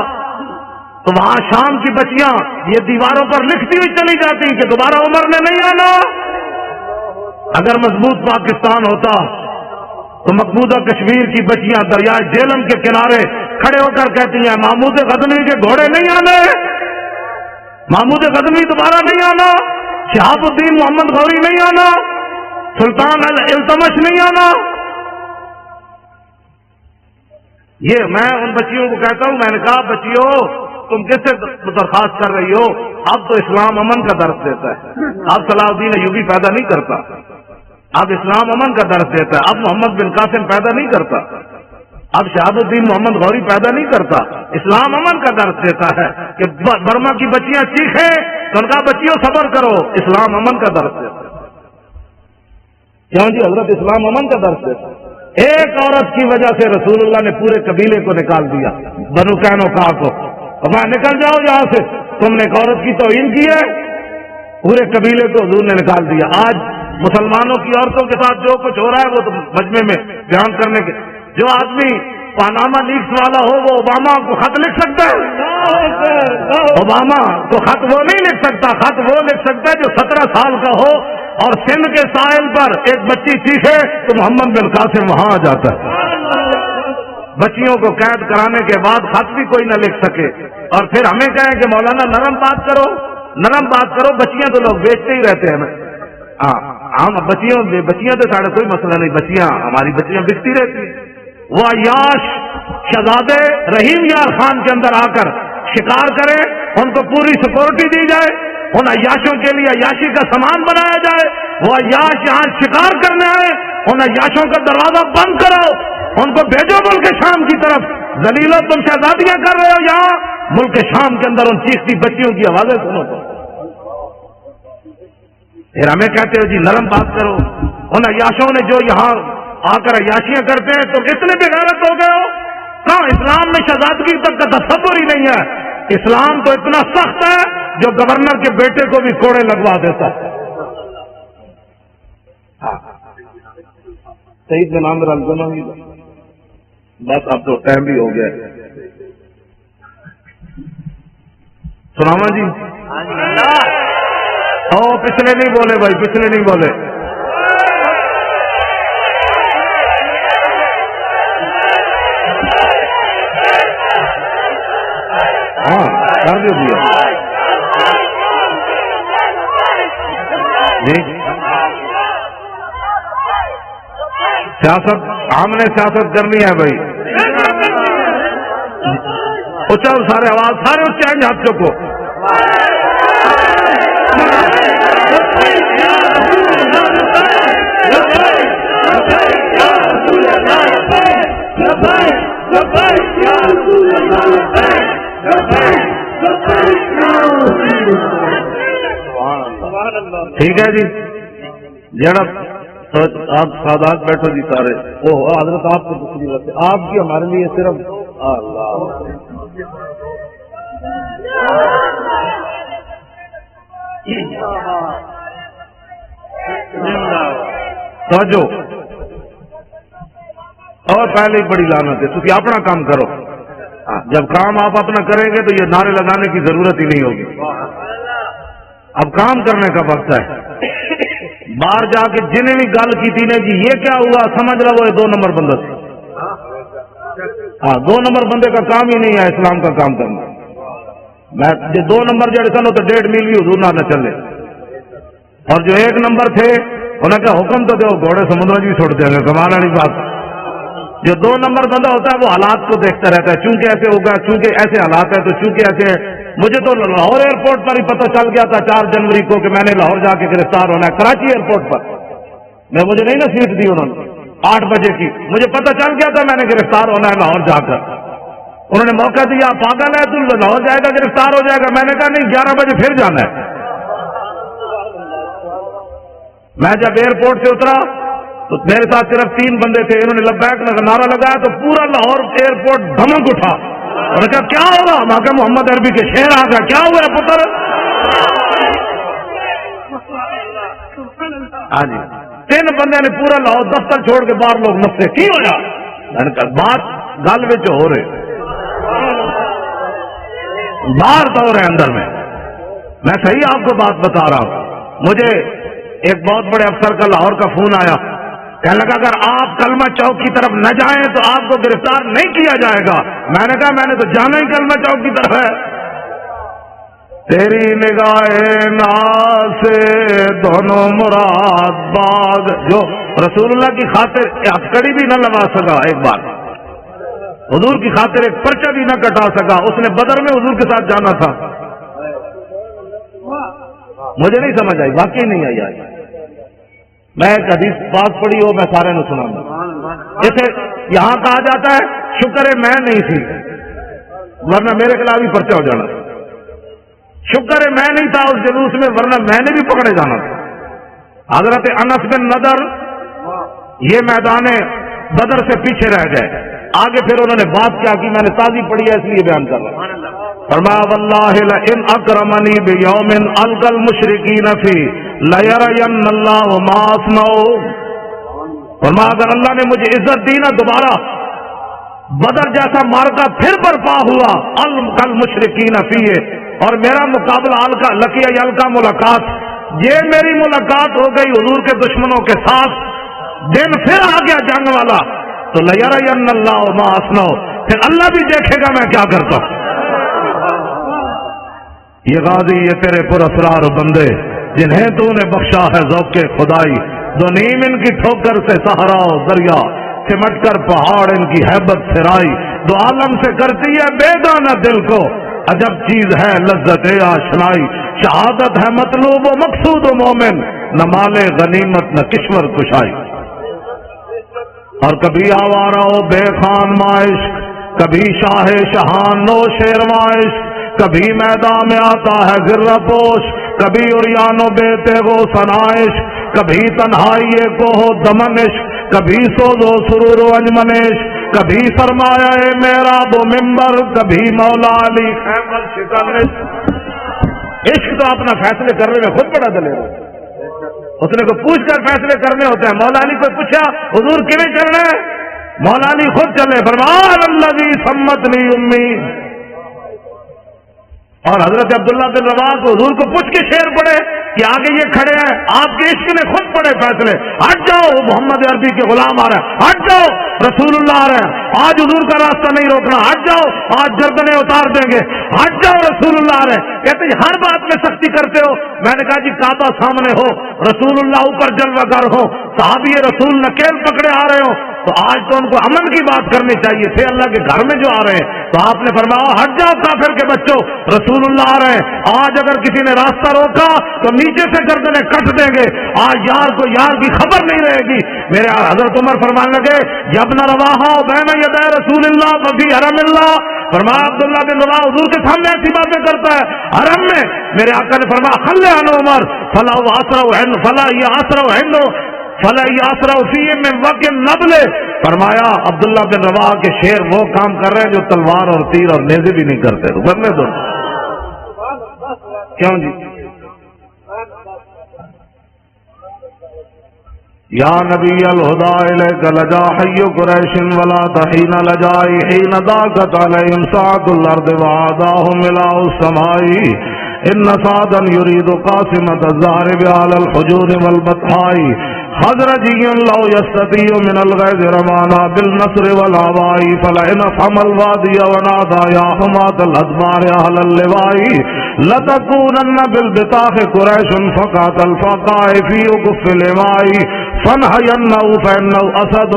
تو وہاں شام کی بچیاں یہ دیواروں پر لکھتی ہوئی چلی جاتی کہ دوبارہ عمر نے نہیں آنا۔ اگر مضبوط پاکستان ہوتا تو مقبوضہ کشمیر کی بچیاں دریائے جہلم کے کنارے کھڑے ہو کر کہتی ہیں محمود غزنوی کے گھوڑے نہیں آنے، محمود غزنوی دوبارہ نہیں آنا، شہاب الدین محمد غوری نہیں آنا، سلطان التمش نہیں آنا۔ یہ میں ان بچیوں کو کہتا ہوں، میں نے کہا بچیوں تم کس سے درخواست کر رہی ہو؟ اب تو اسلام امن کا درس دیتا ہے، اب صلاح الدین ایوبی پیدا نہیں کرتا، اب اسلام امن کا درس دیتا ہے، اب محمد بن قاسم پیدا نہیں کرتا، اب شہاب الدین محمد غوری پیدا نہیں کرتا، اسلام امن کا درس دیتا ہے کہ برما کی بچیاں چیخیں تو ان کا بچیوں صبر کرو، اسلام امن کا درس دیتا ہے۔ کیوں جی حضرت اسلام امن کا درس دیتا ہے۔ ایک عورت کی وجہ سے رسول اللہ نے پورے قبیلے کو نکال دیا، بنو قینقاع کو، وہاں نکل جاؤ یہاں سے، تم نے ایک عورت کی توہین کی ہے، پورے قبیلے کو حضور نے نکال دیا۔ آج مسلمانوں کی عورتوں کے ساتھ جو کچھ ہو رہا ہے وہ تو مجمع میں بیان کرنے کے، جو آدمی پاناما لیکس والا ہو وہ اوباما کو خط لکھ سکتا ہے؟ اوباما کو خط وہ نہیں لکھ سکتا، خط وہ لکھ سکتا ہے جو 17 سال کا ہو اور سندھ کے ساحل پر ایک بچی چیخے تو محمد بن قاسم وہاں آ جاتا ہے۔ بچیوں کو قید کرانے کے بعد خط بھی کوئی نہ لکھ سکے اور پھر ہمیں کہیں کہ مولانا نرم بات کرو، نرم بات کرو، بچیاں تو لوگ بیچتے ہی رہتے ہیں۔ ہم بچیاں تو سارے کوئی مسئلہ نہیں، بچیاں ہماری بچیاں بکتی رہتی ہیں۔ وہ عیاش شہزادے رحیم یار خان کے اندر آ کر شکار کریں، ان کو پوری سیکورٹی دی جائے، ان عیاشوں کے لیے عیاشی کا سامان بنایا جائے، وہ عیاش یہاں شکار کرنے آئے، ان عیاشوں کا دروازہ بند کرو، ان کو بھیجو ملک شام کی طرف، ذلیلو تم شہزادیاں کر رہے ہو یہاں، ملک شام کے اندر ان چیختی بچیوں کی آوازیں سنو۔ پھر ہمیں کہتے ہو جی نرم بات کرو، ان عیاشوں نے جو یہاں آ کر عیاشیاں کرتے ہیں تو اتنے بے غیرت ہو گئے ہو؟ کہاں اسلام میں شہزادگی تک کا تصور ہی نہیں ہے۔ اسلام تو اتنا سخت ہے جو گورنر کے بیٹے کو بھی کوڑے لگوا دیتا ہے۔ صحیح کے نام رمضان ہی بس اب تو ٹائم بھی ہو گیا ہے۔ سناما جی پچھلے نہیں بولے بھائی، پچھلے نہیں بولے۔ ہاں کر دیا جی، سیاست ہم نے سیاست کرنی ہے بھائی۔ اچھا سارے آواز سارے اس چینج ہاتھ چوکو ٹھیک ہے جی جڑا آپ سادات بیٹھو جی سارے وہ حضرت آپ کو دوسری بات ہے آپ کی ہمارے لیے صرف اللہ توجہ اور پہلے ہی بڑی لعنت ہے تم اپنا کام کرو جب کام آپ اپنا کریں گے تو یہ نعرے لگانے کی ضرورت ہی نہیں ہوگی اب کام کرنے کا وقت ہے باہر جا کے جنہیں بھی گل کی تھی نے جی یہ کیا ہوا سمجھ رہا وہ 2 نمبر بندہ سے ہاں 2 نمبر بندے کا کام ہی نہیں ہے اسلام کا کام کرنا میں جو 2 نمبر جڑے سن تو 1.5 میل بھی حضور نہ چلے اور جو 1 نمبر تھے انہیں کہا حکم تو دو گھوڑے سمندر بھی چھوڑ دیں گے کمال والی بات جو 2 نمبر بندہ ہوتا ہے وہ حالات کو دیکھتا رہتا ہے چونکہ ایسے ہوگا چونکہ ایسے حالات ہے تو چونکہ ایسے مجھے تو لاہور ایئرپورٹ پر ہی پتہ چل گیا تھا 4 جنوری کو کہ میں نے لاہور جا کے گرفتار ہونا ہے کراچی ایئرپورٹ پر مجھے نہیں نا سیٹ دی انہوں نے 8 بجے کی مجھے پتہ چل گیا تھا میں نے گرفتار ہونا ہے لاہور جا کر انہوں نے موقع دیا پاگل ہے تو لاہور جائے گا گرفتار ہو جائے گا میں نے کہا نہیں 11 بجے پھر جانا ہے میں جب ایئرپورٹ سے اترا تو میرے ساتھ صرف 3 بندے تھے انہوں نے لبیک نعرہ لگایا تو پورا لاہور ایئرپورٹ دھمک اٹھا اور کہا کیا ہوگا میں کہا محمد عربی کے شعر آ گیا کیا ہوا ہے پتر ہاں جی 3 بندے نے پورا لاہور دفتر چھوڑ کے باہر لوگ نسے کی ہو جا میں نے کہا بات گل میں ہو رہے باہر تو ہو رہے اندر میں صحیح آپ کو بات بتا رہا ہوں مجھے ایک بہت بڑے افسر کا لاہور کا فون آیا کہنے لگا اگر آپ کلمہ چوک کی طرف نہ جائیں تو آپ کو گرفتار نہیں کیا جائے گا میں نے کہا میں نے تو جانا ہی کلمہ چوک کی طرف ہے تیری نگاہ ناز سے دونوں مراد باغ جو رسول اللہ کی خاطر ہتھکڑی بھی نہ لگا سکا ایک بار حضور کی خاطر ایک پرچہ بھی نہ کٹا سکا اس نے بدر میں حضور کے ساتھ جانا تھا مجھے نہیں سمجھ آئی واقعی نہیں آئی میں ایک حدیث بات پڑھی ہو میں سارے نے سنا جیسے یہاں کہا جاتا ہے شکر ہے میں نہیں تھی ورنہ میرے خلاف ہی پرچہ ہو جانا تھا شکر ہے میں نہیں تھا اس جلوس میں ورنہ میں نے بھی پکڑے جانا تھا حضرت انس بن نضر یہ میدان بدر سے پیچھے رہ گئے آگے پھر انہوں نے بات کیا کی میں نے تازی پڑھی ہے اس لیے بیان کر رہا ہوں فرمایا واللہ لئن اکرمنی بیوم القى المشرکین فی لیرین اللہ ما اصنع فرمایا اگر اللہ نے مجھے عزت دی نا دوبارہ بدر جیسا مارکا پھر برپا ہوا القى المشرکین فی اور میرا مقابلہ لقی القى ملاقات یہ میری ملاقات ہو گئی حضور کے دشمنوں کے ساتھ دن پھر آ گیا جنگ والا تو لیرین اللہ ما اصنع پھر اللہ بھی دیکھے گا میں کیا کرتا ہوں یہ غازی یہ تیرے پر اسرار بندے جنہیں تو نے بخشا ہے ذوق خدائی دو نیم ان کی ٹھوکر سے سہارا و دریا سمٹ کر پہاڑ ان کی ہیبت سرائی دو عالم سے کرتی ہے بیگانہ دل کو عجب چیز ہے لذت آشنائی شہادت ہے مطلوب و مقصود و مومن نہ مال غنیمت نہ کشور کشائی اور کبھی آوارہ و بے خان مائش کبھی شاہ شہان نو شیروائش کبھی میدان میں آتا ہے ذرہ پوش کبھی اریان و بیتے وہ سنائش کبھی تنہائی کو ہو دمنش کبھی سوز و سرور و انجمنش کبھی سرمایہ محراب و ممبر کبھی مولا علی خیمر شکنش عشق تو اپنا فیصلے کرنے میں خود بڑا دلیر اس نے کو پوچھ کر فیصلے کرنے ہوتے ہیں مولا علی کو پوچھا حضور کیوں چلنا ہے مولا علی خود چلے فرمان الذی سمتنی امی اور حضرت عبداللہ بن رواحہ کو حضور کو پوچھ کے شعر پڑے کہ آگے یہ کھڑے ہیں آپ کے عشق نے خود پڑے فیصلے ہٹ جاؤ محمد عربی کے غلام آ رہے ہیں ہٹ جاؤ رسول اللہ آ رہے ہیں آج حضور کا راستہ نہیں روکنا ہٹ جاؤ آج گردنیں اتار دیں گے ہٹ جاؤ رسول اللہ آ رہے ہیں کہتے ہیں ہر بات میں سختی کرتے ہو میں نے کہا جی کعبہ سامنے ہو رسول اللہ اوپر جلوہ گر ہو صحابی رسول نکیل پکڑے آ رہے ہو تو آج تو ان کو امن کی بات کرنی چاہیے تھے اللہ کے گھر میں جو آ رہے ہیں تو آپ نے فرمایا ہٹ جاؤ کافر کے بچوں، رسول اللہ آ رہے ہیں، آج اگر کسی نے راستہ روکا تو نیچے سے گردنیں کٹ دیں گے، آج یار کو یار کی خبر نہیں رہے گی۔ میرے حضرت عمر فرمانے لگے یا ابن رواحہ بین یدی رسول اللہ وفی حرم اللہ، فرمایا عبداللہ بن رواحہ حضور کے سامنے ایسی باتیں کرتا ہے حرم میں۔ میرے آقا نے فرمایا خلے عن عمر فلا یاسرا فی من وقت نبل، فرمایا عبداللہ بن رواحہ کے شیر وہ کام کر رہے ہیں جو تلوار اور تیر اور نیزے بھی نہیں کرتے، تو کرنے دو کیوں جی؟ یا نبی الہدا الیک لجا حی قریش ولا تحین لجائی حین ضاقت علیہم سعۃ الارض وعاداہم ملاء السماء ان سعدا یرید قاسمۃ الزہر بعلی الحجور والبطحاء خزرجی لو یستطیع من الغیظ رمانا بالنصر والآواء فلئن فهم الوادی ونادى یا حماة الادبار اہل اللواء لتکونن بالبطاح قریش فقات الفقاء فی اکف الاماء فنحینہ فإنہ اسد۔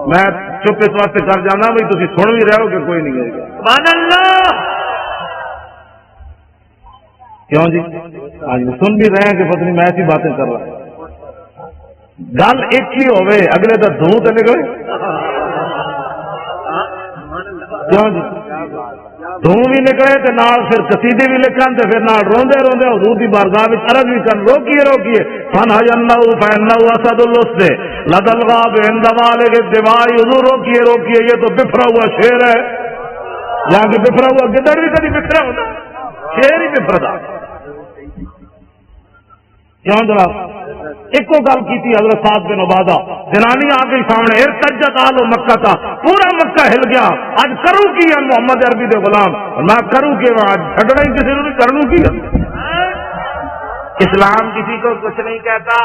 میں چپ اس واسطے کر جانا بھائی تسی سن بھی رہے ہو کہ کوئی نہیں کہے گا سبحان اللہ، کیوں جی؟ آج سن بھی رہے ہیں کہ پتہ نہیں میں ایسی باتیں کر رہا ہوں، گل ایک ہی ہوئے اگلے تو دھوں تے نکلے، کیوں جی؟ دھوں بھی نکلے تے نال پھر قصیدے بھی لکھن تے پھر نال روندے روندے حضور دی بارگاہ وچ عرض بھی کرن روکیے روکیے فنحینہ فإنہ اسد الاسد لدى الغاب عند مالک الدماء، حضور روکیے روکیے یہ تو بفرا ہوا شیر ہے، یہاں کہ بفرا ہوا گدڑ بھی کبھی بفرا ہوتا، شیر ہی بفردا، کیوں جناب؟ ایک گل کی تھی حضرت سعد بن عبادہ، جنانی آ گئی سامنے، ارتجت آل مکہ تھا، پورا مکہ ہل گیا، آج کروں کی ہے محمد عربی دے غلام، میں کروں کہ آج چھڑنا ہی کسی نے کروں کی ہے۔ اسلام کسی کو کچھ نہیں کہتا،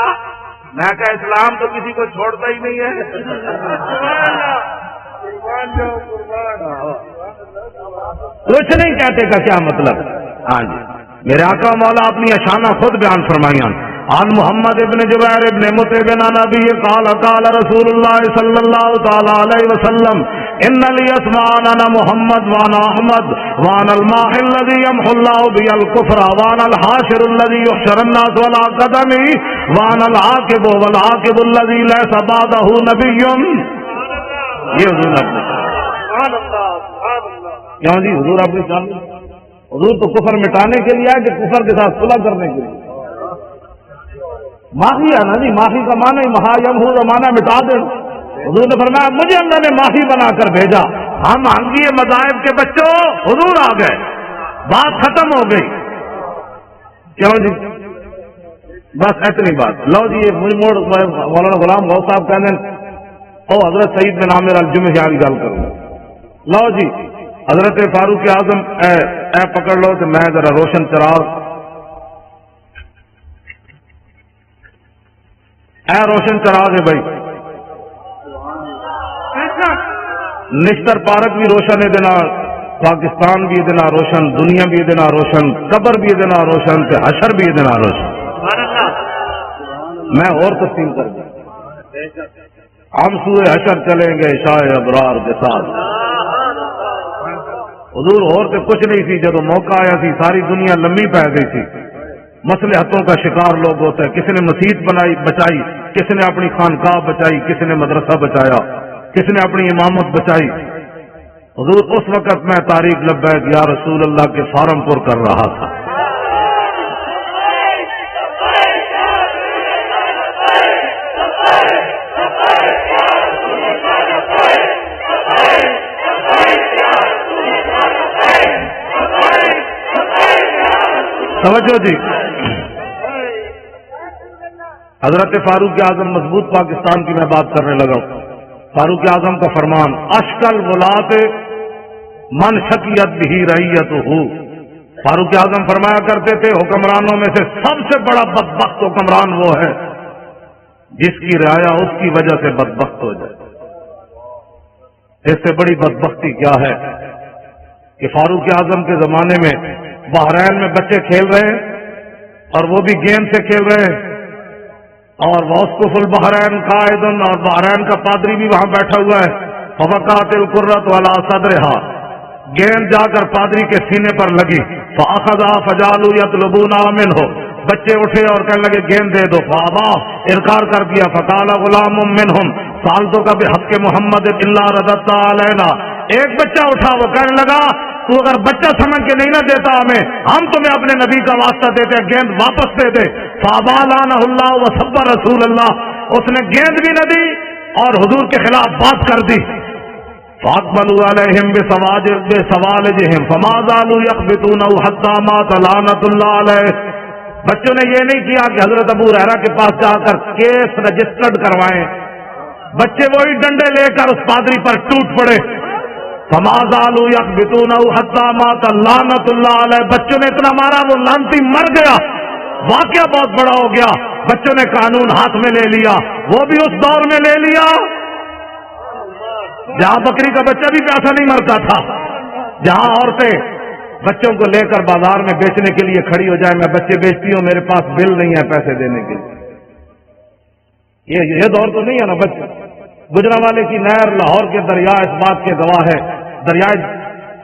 میں کہا اسلام تو کسی کو چھوڑتا ہی نہیں ہے، کچھ نہیں کہتے کا کیا مطلب؟ ہاں جی، میرے آقا مولا اپنی اشانہ خود بیان فرمائیاں، عن محمد ابن جبیر ابن مطعم عن ابی قال قال رسول اللہ صلی اللہ تعالی علیہ وسلم ان لی اسمان انا محمد وانا احمد وانا الماء الذي يمحو الله به الكفر وانا الحاشر الذي يحشر الناس ولا قدم وانا العاقب والعاقب الذي ليس بعده نبي۔ یہ حضور اپنے سبحان اللہ سبحان اللہ، کیوں جی؟ حضور اپنی شان، حضور تو کفر مٹانے کے لیے ہے کہ کفر کے ساتھ صلح کرنے کے لیے؟ ماہی ہے نا جی، ماہی کا معنی مہا یمحو کا معنی مٹا دیں، حضور نے فرمایا مجھے اللہ نے ماہی بنا کر بھیجا، ہم آنگیے مذاہب کے بچوں حضور آ گئے، بات ختم ہو گئی، کیوں جی؟ بس اتنی بات۔ لو جی یہ مجھ موڑ مولانا غلام غوث صاحب کہنے او حضرت سعید بن عامر الجمحی کی گل کروں، لو جی حضرت فاروق اعظم اے پکڑ لو تو میں ذرا روشن چراغ، اے روشن چراغ ہے بھائی، نشتر پارک بھی روشن ہے دینا، پاکستان بھی دینا روشن، دنیا بھی دینا روشن، قبر بھی دینا روشن، تے حشر بھی دینا روشن۔ میں اور تقسیم کر دوں، ہم سوئے حشر چلیں گے شاہ ابرار کے ساتھ، حضور اور تے کچھ نہیں تھی، جب موقع آیا تھی ساری دنیا لمبی پہ گئی تھی، مصلحتوں کا شکار لوگ ہوتے ہیں، کسی نے مسجد بنائی بچائی، کسی نے اپنی خانقاہ بچائی، کسی نے مدرسہ بچایا، کسی نے اپنی امامت بچائی۔ حضور اس وقت میں تاریخ لبیک یا رسول اللہ کے فارم پر کر رہا تھا، توجہ جی۔ حضرت فاروق اعظم مضبوط پاکستان کی میں بات کرنے لگا ہوں، فاروق اعظم کا فرمان اشکل ولات من شکیت بھی رعیت ہو، فاروق اعظم فرمایا کرتے تھے حکمرانوں میں سے سب سے بڑا بدبخت حکمران وہ ہے جس کی رعایا اس کی وجہ سے بدبخت ہو جائے۔ اس سے بڑی بدبختی کیا ہے کہ فاروق اعظم کے زمانے میں بحرین میں بچے کھیل رہے ہیں اور وہ بھی گیند سے کھیل رہے ہیں، اور واسقف البحرین قائد، اور بحرین کا پادری بھی وہاں بیٹھا ہوا ہے. فوقعت القرۃ علی صدرها، گیند جا کر پادری کے سینے پر لگی. فاخذها فجعلوا يطلبونها منه، بچے اٹھے اور کہنے لگے گیند دے دو. فابا، انکار کر دیا. فقال غلام منهم سالتک بحق محمد الا رددت علینا، ایک بچہ اٹھا، وہ کہنے لگا تو اگر بچہ سمجھ کے نہیں نہ دیتا ہمیں، ہم تمہیں اپنے نبی کا واسطہ دیتے، گیند واپس دے دے. فابا لعنہ اللہ وسب رسول اللہ، اس نے گیند بھی نہ دی اور حضور کے خلاف بات کر دی. فاقبلوا علیہم بسوالجہم فما زالوا یقبطونه حتى مات لعنۃ اللہ علیہ. بچوں نے یہ نہیں کیا کہ حضرت ابو ہریرہ کے پاس جا کر کیس رجسٹرڈ کروائیں، بچے وہی ڈنڈے لے کر اس پادری پر ٹوٹ پڑے. فما زالوا یقبطونه حتى مات لعنۃ اللہ علیہ. بچوں نے اتنا مارا وہ لعنتی مر گیا. واقعہ بہت بڑا ہو گیا. بچوں نے قانون ہاتھ میں لے لیا، وہ بھی اس دور میں لے لیا جہاں بکری کا بچہ بھی پیاسا نہیں مرتا تھا، جہاں عورتیں بچوں کو لے کر بازار میں بیچنے کے لیے کھڑی ہو جائے، میں بچے بیچتی ہوں، میرے پاس بل نہیں ہے پیسے دینے کے لیے. یہ دور تو نہیں ہے نا. بچے گجرانوالے کی نہر، لاہور کے دریا اس بات کے گواہ ہے. دریائے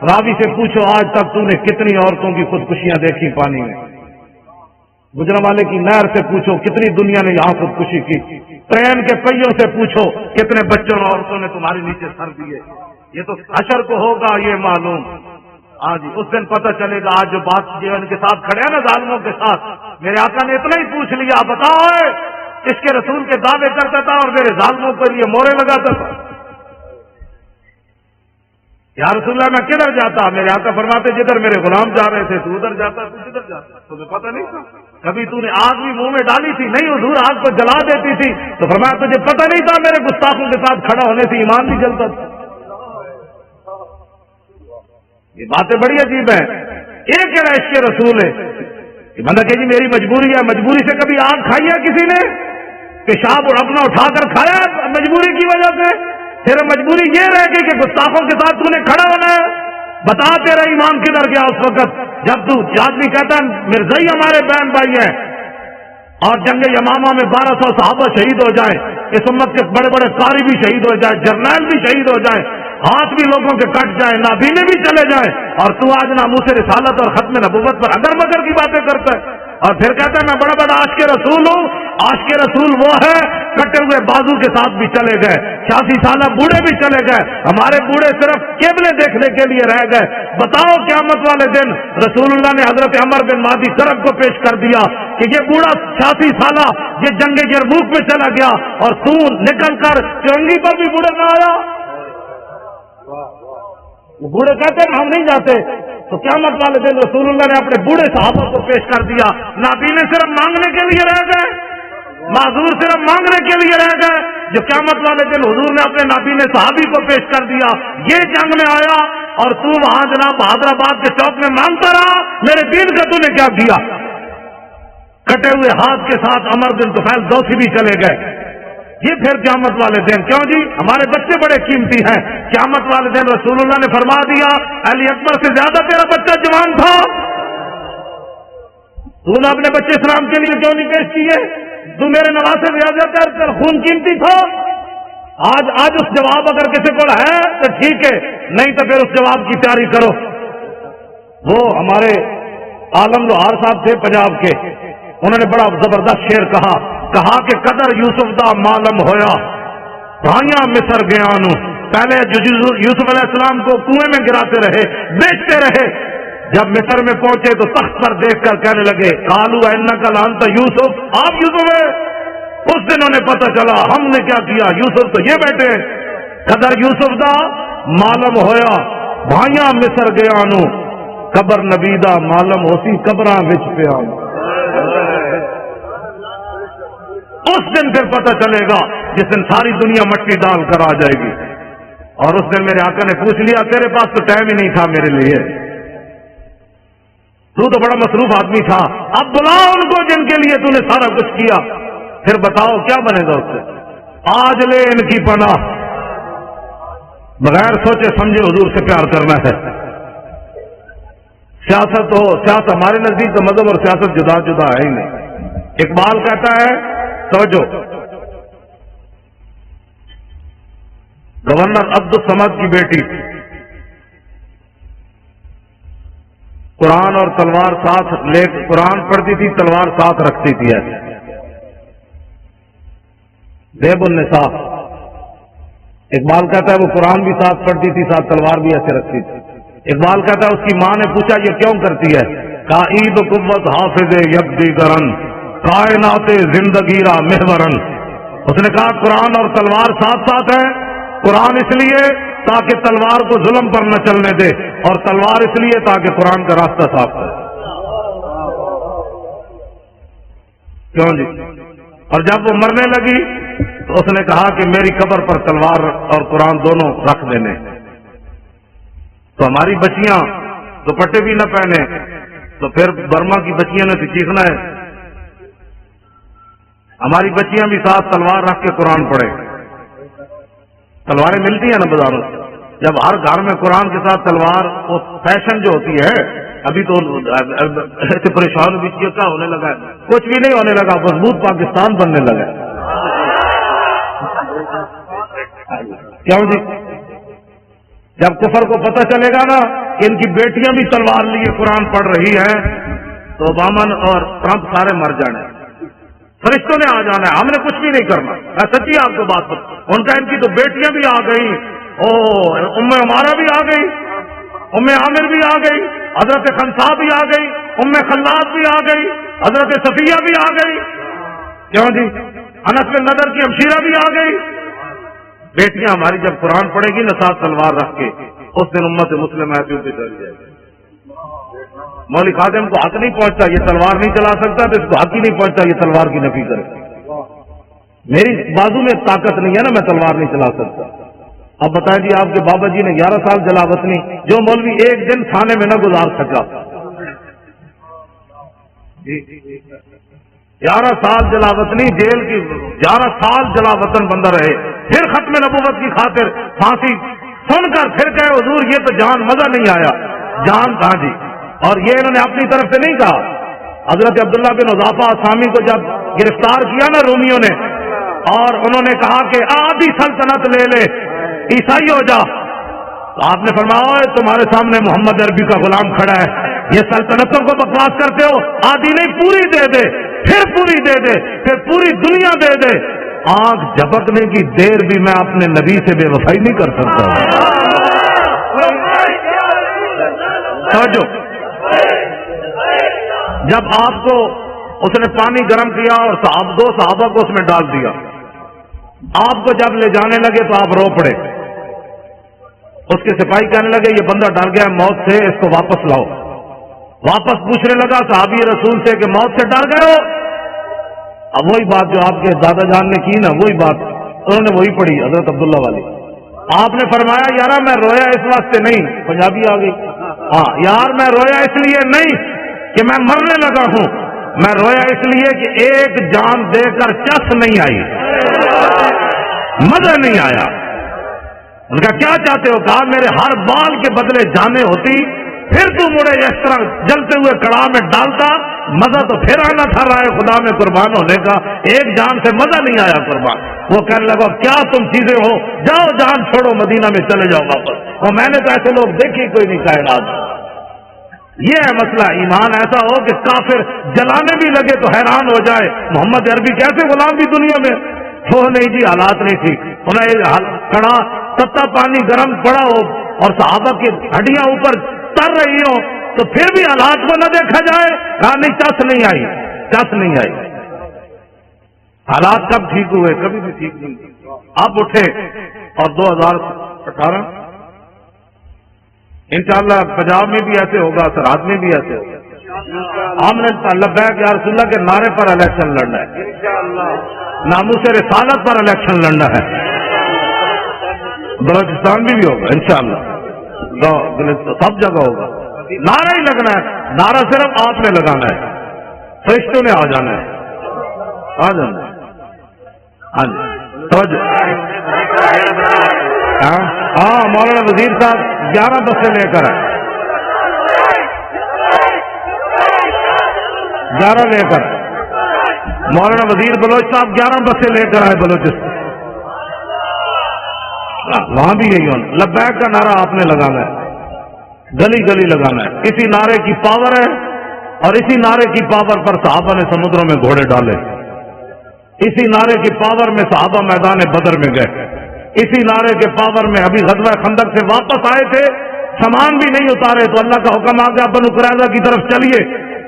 راوی سے پوچھو آج تک تو نے کتنی عورتوں کی خودکشیاں دیکھی پانی میں. گجرانوالے کی نہر سے پوچھو کتنی دنیا نے یہاں خودکشی کی. ٹرین کے پہیوں سے پوچھو کتنے بچوں اور عورتوں نے تمہارے نیچے سر دیے. یہ تو حشر کو ہوگا یہ معلوم. آج اس دن پتہ چلے گا. آج جو بات جو ان کے ساتھ کھڑے ہیں نا ظالموں کے ساتھ، میرے آقا نے اتنا ہی پوچھ لیا، بتاؤ اس کے رسول کے دعوے کرتا تھا اور میرے ظالموں پر یہ مورے لگاتا تھا. یا رسول اللہ میں کدھر جاتا؟ میرے آقا فرماتے جدھر میرے غلام جا رہے تھے تو ادھر جاتا، تو جدھر جاتا. تمہیں پتہ نہیں تھا کبھی تو نے آگ بھی منہ میں ڈالی تھی؟ نہیں حضور، آگ کو جلا دیتی تھی. تو فرمایا تجھے پتہ نہیں تھا میرے گستاخوں کے ساتھ کھڑا ہونے سے ایمان نہیں جلتا تھا. یہ باتیں بڑی عجیب ہیں. ایک ہے عشق رسول ہے کہ بندہ کہ جی میری مجبوری ہے. مجبوری سے کبھی آگ کھائی ہے کسی نے؟ پیشاب اور اپنا اٹھا کر کھایا مجبوری کی وجہ سے؟ پھر مجبوری یہ رہ گئی کہ گستاخوں کے ساتھ تو نے کھڑا ہونا ہے. بتا تیرا ایمان کدھر گیا اس وقت جب تو آدمی کہتا ہے مرزائی ہمارے بہن بھائی ہیں اور جنگ یمامہ میں 1200 صحابہ شہید ہو جائیں، اس امت کے بڑے بڑے قاری بھی شہید ہو جائیں، جرنیل بھی شہید ہو جائیں، ہاتھ بھی لوگوں کے کٹ جائیں، نابینے بھی چلے جائیں، اور تو آج ناموس رسالت اور ختم نبوت پر اگر مگر کی باتیں کرتا ہے اور پھر کہتا ہے میں بڑا بڑا عاشق رسول ہوں. عاشق رسول وہ ہے کٹے ہوئے بازو کے ساتھ بھی چلے گئے، 86 سالہ بوڑھے بھی چلے گئے، ہمارے بوڑھے صرف قبلے دیکھنے کے لیے رہ گئے. بتاؤ قیامت والے دن رسول اللہ نے حضرت عمر بن مادی کرب کو پیش کر دیا کہ یہ بوڑھا 86 سالہ یہ جنگ یرموک میں چلا گیا اور تو نکل کر چرنگی پر بھی بوڑھے نہ آیا. وہ بوڑھے کہتے ہیں ہم نہیں جاتے. تو قیامت والے دن رسول اللہ نے اپنے بوڑھے صحابہ کو پیش کر دیا. نابینے صرف مانگنے کے لیے رہ گئے، معذور صرف مانگنے کے لیے رہ گئے. جو قیامت والے دن حضور نے اپنے نابینے صحابی کو پیش کر دیا. یہ جنگ میں آیا اور تو وہاں جناب حیدرآباد کے چوک میں مانگتا رہا میرے دین کا تو نے کیا کیا؟ کٹے ہوئے ہاتھ کے ساتھ عمر بن طفیل دوسی بھی چلے گئے. یہ پھر قیامت والے دن کیوں جی؟ ہمارے بچے بڑے قیمتی ہیں. قیامت والے دن رسول اللہ نے فرما دیا علی اکبر سے زیادہ تیرا بچہ جوان تھا، تو نے اپنے بچے اسلام کے لیے کیوں نہیں پیش کیے؟ تو میرے نواز سے زیادہ تر خون قیمتی تھا. آج اس جواب اگر کسی کو ہے تو ٹھیک ہے، نہیں تو پھر اس جواب کی تیاری کرو. وہ ہمارے عالم لوہار صاحب تھے پنجاب کے، انہوں نے بڑا زبردست شعر کہا کہ قدر یوسف دا معلوم ہویا بھائیاں مصر گیا نو. پہلے یوسف علیہ السلام کو کنویں میں گراتے رہے، بیچتے رہے. جب مصر میں پہنچے تو تخت پر دیکھ کر کہنے لگے قالوا انک لانت یوسف، آپ یوسف ہے. اس دن انہیں پتہ چلا ہم نے کیا کیا، یوسف تو یہ بیٹھے. قدر یوسف دا معلوم ہویا بھائیاں مصر گیا نو، قبر نبی دا معلوم ہوسی قبراں وچ پیا. اس دن پھر پتہ چلے گا جس دن ساری دنیا مٹی ڈال کر آ جائے گی. اور اس دن میرے آقا نے پوچھ لیا تیرے پاس تو ٹائم ہی نہیں تھا میرے لیے، تو بڑا مصروف آدمی تھا، اب بلا ان کو جن کے لیے تو نے سارا کچھ کیا. پھر بتاؤ کیا بنے گا اس سے؟ آج لے ان کی پناہ، بغیر سوچے سمجھے حضور سے پیار کرنا ہے. سیاست ہو، سیاست ہمارے نزدیک تو مذہب اور سیاست جدا جدا ہے ہی نہیں. اقبال کہتا ہے توجہ، گورنر عبدالصمد کی بیٹی قرآن اور تلوار ساتھ لے، قرآن پڑھتی تھی، تلوار ساتھ رکھتی تھی ایسے. دیب النساء، اقبال کہتا ہے وہ قرآن بھی ساتھ پڑھتی تھی، ساتھ تلوار بھی ایسے رکھتی تھی. اقبال کہتا ہے اس کی ماں نے پوچھا یہ کیوں کرتی ہے؟ کہا عید قوت حافظ یکدی گرن کائنات زندگی را محورن. اس نے کہا قرآن اور تلوار ساتھ ساتھ ہے. قرآن اس لیے تاکہ تلوار کو ظلم پر نہ چلنے دے، اور تلوار اس لیے تاکہ قرآن کا راستہ صاف کرے. کیوں جی؟ اور جب وہ مرنے لگی تو اس نے کہا کہ میری قبر پر تلوار اور قرآن دونوں رکھ دینے. تو ہماری بچیاں دوپٹے بھی نہ پہنے تو پھر برما کی بچیاں نے تو چیخنا ہے. ہماری بچیاں بھی ساتھ تلوار رکھ کے قرآن پڑھے. تلواریں ملتی ہیں نا بازاروں سے. جب ہر گھر میں قرآن کے ساتھ تلوار، وہ فیشن جو ہوتی ہے، ابھی تو ایسے پریشان بھی کیا ہونے لگا ہے، کچھ بھی نہیں ہونے لگا، مضبوط پاکستان بننے لگا ہے. کیوں جی؟ جب کفر کو پتہ چلے گا نا کہ ان کی بیٹیاں بھی تلوار لیے قرآن پڑھ رہی ہیں تو اوباما اور ٹرمپ سارے مر جانے، فرشتوں نے آ جانا ہے، ہم نے کچھ بھی نہیں کرنا. سچی آپ کو بات بتا، ان کا ان کی تو بیٹیاں بھی آ گئی، ام عمارہ بھی آ گئی، ام عامر بھی آ گئی، حضرت خنسا بھی آ گئی، ام خلاد بھی آ گئی، حضرت صفیہ بھی آ گئی. کیوں جی؟ انس بن نضر کی ہمشیرہ بھی آ گئی. بیٹیاں ہماری جب قرآن پڑھے گی نا ساتھ تلوار رکھ کے، اس دن امت مسلم ایسی پہ چل جائے گی. مولوی خادم کو حق نہیں پہنچتا، یہ تلوار نہیں چلا سکتا، تو اس کو حق ہی نہیں پہنچتا یہ تلوار کی نفی کرے. میری بازو میں طاقت نہیں ہے نا، میں تلوار نہیں چلا سکتا. اب بتائیں جی، آپ کے بابا جی نے 11 سال جلاوطنی، جو مولوی ایک دن تھانے میں نہ گزار سکا، 11 سال جلاوطنی جیل کی، 11 سال جلاوطن بندہ رہے، پھر ختم نبوت کی خاطر پھانسی سن کر پھر کہے حضور یہ تو جان مزہ نہیں آیا. جان کہاں جی؟ اور یہ انہوں نے اپنی طرف سے نہیں کہا. حضرت عبداللہ بن حذافہ اسامی کو جب گرفتار کیا نا رومیوں نے، اور انہوں نے کہا کہ آدھی سلطنت لے لے، عیسائی ہو جا، تو آپ نے فرمایا تمہارے سامنے محمد عربی کا غلام کھڑا ہے، یہ سلطنتوں کو بکواس کرتے ہو، آدھی نہیں پوری دے دے، پھر پوری دے دے، پھر پوری دنیا دے دے. آنکھ جھپکنے کی دیر بھی میں اپنے نبی سے بے وفائی نہیں کر سکتا. سمجھو، جب آپ کو اس نے پانی گرم کیا اور دو صحابہ کو اس میں ڈال دیا، آپ کو جب لے جانے لگے تو آپ رو پڑے. اس کے سپاہی کہنے لگے یہ بندہ ڈر گیا موت سے، اس کو واپس لاؤ. واپس پوچھنے لگا صحابی رسول سے کہ موت سے ڈر گئے ہو؟ اب وہی بات جو آپ کے دادا جان نے کی نا، وہی بات انہوں نے وہی پڑھی حضرت عبداللہ والی. آپ نے فرمایا یار میں رویا اس واسطے نہیں، پنجابی آ گئی، ہاں یار میں رویا اس لیے نہیں کہ میں مرنے لگا ہوں، میں رویا اس لیے کہ ایک جان دے کر چس نہیں آئی، مزہ نہیں آیا. ان کا کیا چاہتے ہو؟ کہا میرے ہر بال کے بدلے جانے ہوتی، پھر تو مڑے اس طرح جلتے ہوئے کڑاہ میں ڈالتا، مزہ تو پھر آنا تھا رائے خدا میں قربان ہونے کا، ایک جان سے مزہ نہیں آیا قربان. وہ کہنے لگا کیا تم چیزیں ہو، جاؤ جان چھوڑو مدینہ میں چلے جاؤ واپس. اور میں نے تو ایسے لوگ دیکھے کوئی نہیں کائنات. یہ ہے مسئلہ. ایمان ایسا ہو کہ کافر جلانے بھی لگے تو حیران ہو جائے محمد عربی کیسے غلام بھی دنیا میں. وہ نہیں جی، حالات نہیں ٹھیک. انہیں کڑا تتا پانی گرم پڑا ہو اور صحابہ کی ہڈیاں اوپر تر رہی ہو تو پھر بھی حالات کو نہ دیکھا جائے. کہا نہیں، چس نہیں آئی، چس نہیں آئی. حالات کب ٹھیک ہوئے؟ کبھی بھی ٹھیک نہیں. آپ اٹھے اور 2018 انشاءاللہ پنجاب میں بھی ایسے ہوگا، سرحد میں بھی ایسے ہوگا. ہم نے لبیک یا رسول اللہ کے نعرے پر الیکشن لڑنا ہے، ناموس رسالت پر الیکشن لڑنا ہے. بلوچستان میں بھی ہوگا انشاءاللہ، سب جگہ ہوگا. نعرہ ہی لگنا ہے، نعرہ صرف آپ نے لگانا ہے، فرشتوں نے آ جانا ہے، آ جانا ہے. ہاں جی توجہ. ہاں مولانا وزیر صاحب 11 بسیں لے کر آئے، 11 لے کر مولانا وزیر بلوچ صاحب 11 بسیں لے کر آئے بلوچستان، وہاں بھی یہی ہونا، لبیک کا نعرہ آپ نے لگانا ہے، گلی گلی لگانا ہے، اسی نعرے کی پاور ہے، اور اسی نعرے کی پاور پر صحابہ نے سمندروں میں گھوڑے ڈالے، اسی نعرے کی پاور میں صحابہ میدان بدر میں گئے، اسی نعرے کے پاور میں ابھی غزوہ خندق سے واپس آئے تھے، سامان بھی نہیں اتارے تو اللہ کا حکم آ گیا بنو قریظہ کی طرف چلیے،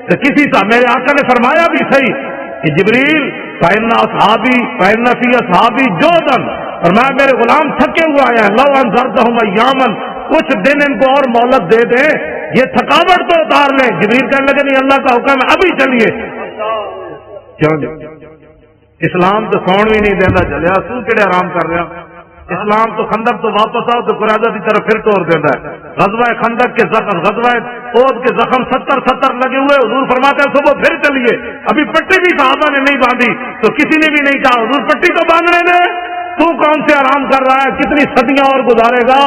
تو کسی کا میرے آقا نے فرمایا بھی صحیح کہ جبریل فإن أصحابی فإن فی أصحابی جودا، اور میں میرے غلام تھکے ہوئے آیا ہیں، لو انذرتہم ایاما، کچھ دن ان کو اور مہلت دے دیں، یہ تھکاوٹ تو اتار لیں۔ جبریل کہنے لگے نہیں، اللہ کا حکم ہے ابھی چلیے۔ کیوں جی اسلام تو سون بھی نہیں دینا چلیا، تو کہڑے آرام کر رہا، اسلام تو خندق تو واپس آؤ تو قریظہ کی طرف پھر توڑ دیتا ہے۔ غزوہ خندق کے زخم، غزوہ احد کے زخم 70 لگے ہوئے، حضور فرماتے ہیں صبح پھر چلیے، ابھی پٹی بھی صحابہ نے نہیں باندھی تو کسی نے بھی نہیں کہا حضور پٹی تو باندھنے دے، تو کون سے آرام کر رہا ہے، کتنی صدیاں اور گزارے گا،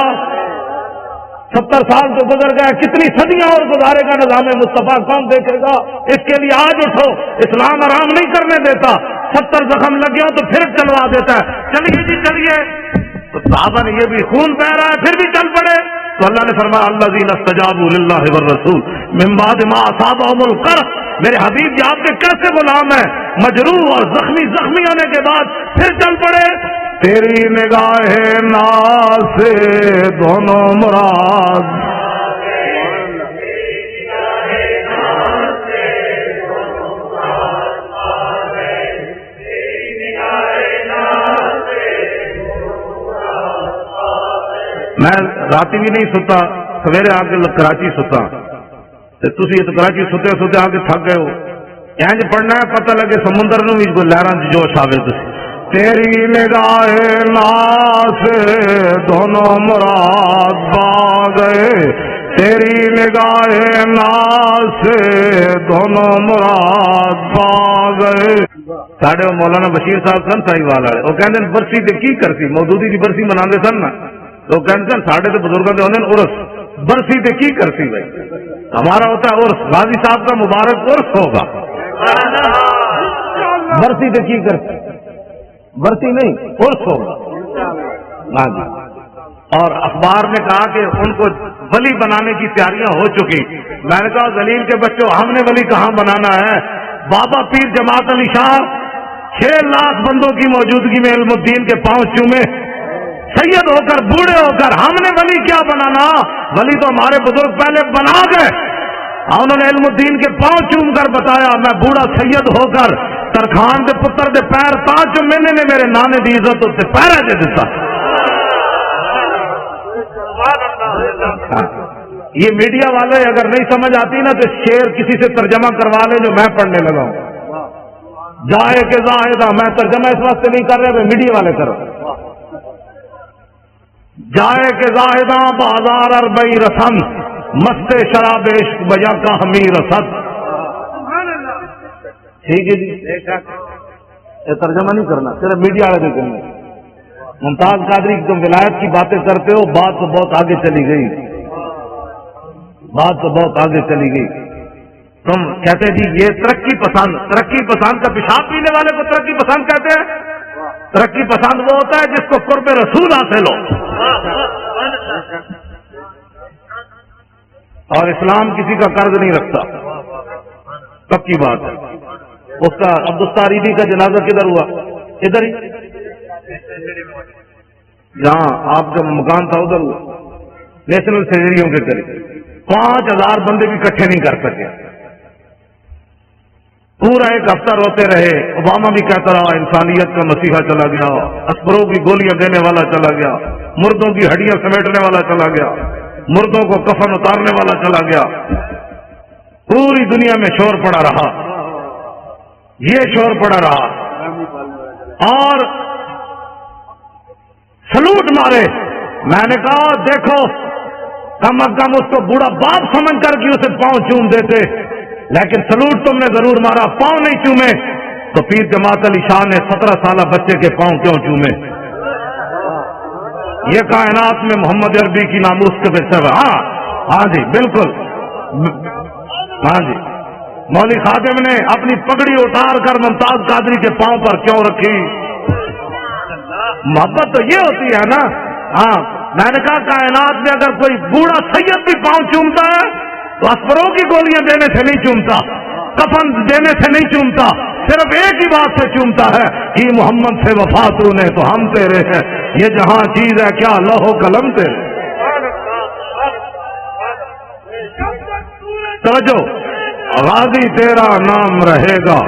70 سال تو گزر گئے، کتنی صدیاں اور گزارے گا، نظام مصطفیٰ کون دیکھے گا؟ اس کے لیے آج اٹھو، اسلام آرام نہیں کرنے دیتا، 70 زخم لگ گیا تو پھر چلوا دیتا ہے، چلیے جی چلیے، تو صحابہ نے یہ بھی خون بہ رہا ہے پھر بھی چل پڑے، تو اللہ نے فرمایا الذین استجابوا للہ والرسول من بعد ما اصابهم القرح، میرے حبیب جی آپ کے کیسے غلام ہیں، مجروح اور زخمی ہونے کے بعد پھر چل پڑے، تیری نگاہ ناز سے دونوں مراد، میں راتی بھی نہیں ستا، سویرے آ کے کراچی ستا، تھی تو کراچی ستے ستے آ کے تھک گئے ہو، انج پڑھنا ہے پتہ لگے سمندر نو بھی کوئی لہراں چ جوش آوے، تیری نگاہ ناز سے دونوں مراد پا گئے، تیری نگاہ ناز سے دونوں مراد پا گئے۔ ساڈے مولانا بشیر صاحب سن سائی وال والے، وہ کہتے ہیں برسی تے کی کرسی، مودودی دی برسی مناندے سن نا، تو کہتے ہیں ساڈے تو بزرگوں کے ہونے عرس، برسی تے کی کرسی بھائی، ہمارا ہوتا ہے عرس، غازی صاحب کا مبارک عرس ہوگا، برسی تے کی کرسی، برسی نہیں عرس ہوگا، ہاں جی۔ اور اخبار نے کہا کہ ان کو ولی بنانے کی تیاریاں ہو چکی، میں نے کہا ذلیل کے بچوں ہم نے ولی کہاں بنانا ہے، بابا پیر جماعت علی شاہ 6 لاکھ بندوں کی موجودگی میں علم الدین کے پاؤں چومے، سید ہو کر بوڑھے ہو کر، ہم نے ولی کیا بنانا، ولی تو ہمارے بزرگ پہلے بنا گئے، انہوں نے علم الدین کے پاؤں چوم کر بتایا میں بوڑھا سید ہو کر ترخان دے پتر دے پیر تاج جو میں نے میرے نانے دی عزت اتنے پیرا دے دیتا۔ یہ میڈیا والے اگر نہیں سمجھ آتی نا تو شعر کسی سے ترجمہ کروا لیں جو میں پڑھنے لگا ہوں، جائے کہ زاہدہ، میں ترجمہ اس واسطے نہیں کر رہا، میڈیا والے کرو، جائے کہ زاہدہ بازار اربئی رسم مست شراب عشق بجا کا ہمی رسد، ٹھیک ہے جی، یہ ترجمہ نہیں کرنا، صرف میڈیا والے نہیں کرنا۔ ممتاز قادری تم ولایت کی باتیں کرتے ہو، بات تو بہت آگے چلی گئی، بات تو بہت آگے چلی گئی، تم کہتے جی یہ ترقی پسند کا پیشاب پینے والے کو ترقی پسند کہتے ہیں، ترقی پسند وہ ہوتا ہے جس کو قرب رسول حاصل ہو، اور اسلام کسی کا قرض نہیں رکھتا، پکی بات ہے۔ اس کا عبدالستاریدی کا جنازہ کدھر ہوا؟ ادھر ہی جہاں آپ کا مکان تھا ادھر ہوا، نیشنل سیریوں کے قریب، 5000 بندے بھی اکٹھے نہیں کر سکے، پورا ایک ہفتہ روتے رہے، اوباما بھی کہتا رہا انسانیت کا مسیحا چلا گیا، اسپروں کی گولیاں دینے والا چلا گیا، مردوں کی ہڈیاں سمیٹنے والا چلا گیا، مردوں کو کفن اتارنے والا چلا گیا، پوری دنیا میں شور پڑا رہا، یہ شور پڑا رہا، اور سلوٹ مارے۔ میں نے کہا دیکھو کم از کم اس کو بوڑھا باپ سمجھ کر کہ اسے پاؤں چوم دیتے، لیکن سلوٹ تم نے ضرور مارا، پاؤں نہیں چومے، تو پیر جماعت علی شاہ نے 17 سالہ بچے کے پاؤں کیوں چومے؟ یہ کائنات میں محمد عربی کی ناموس کے بچے، ہاں جی بالکل، ہاں جی مولوی خادم نے اپنی پگڑی اتار کر ممتاز قادری کے پاؤں پر کیوں رکھی؟ محبت تو یہ ہوتی ہے نا. ہاں میں نے کہا کائنات میں اگر کوئی بوڑھا سید بھی پاؤں چومتا ہے تو اسپروں کی گولیاں دینے سے نہیں چومتا, کفن دینے سے نہیں چومتا, صرف ایک ہی بات سے چومتا ہے کہ محمد سے وفا تو نے تو ہم تیرے ہیں, یہ جہاں چیز ہے کیا لوح و قلم تیرے. توجہ, غازی تیرا نام رہے گا,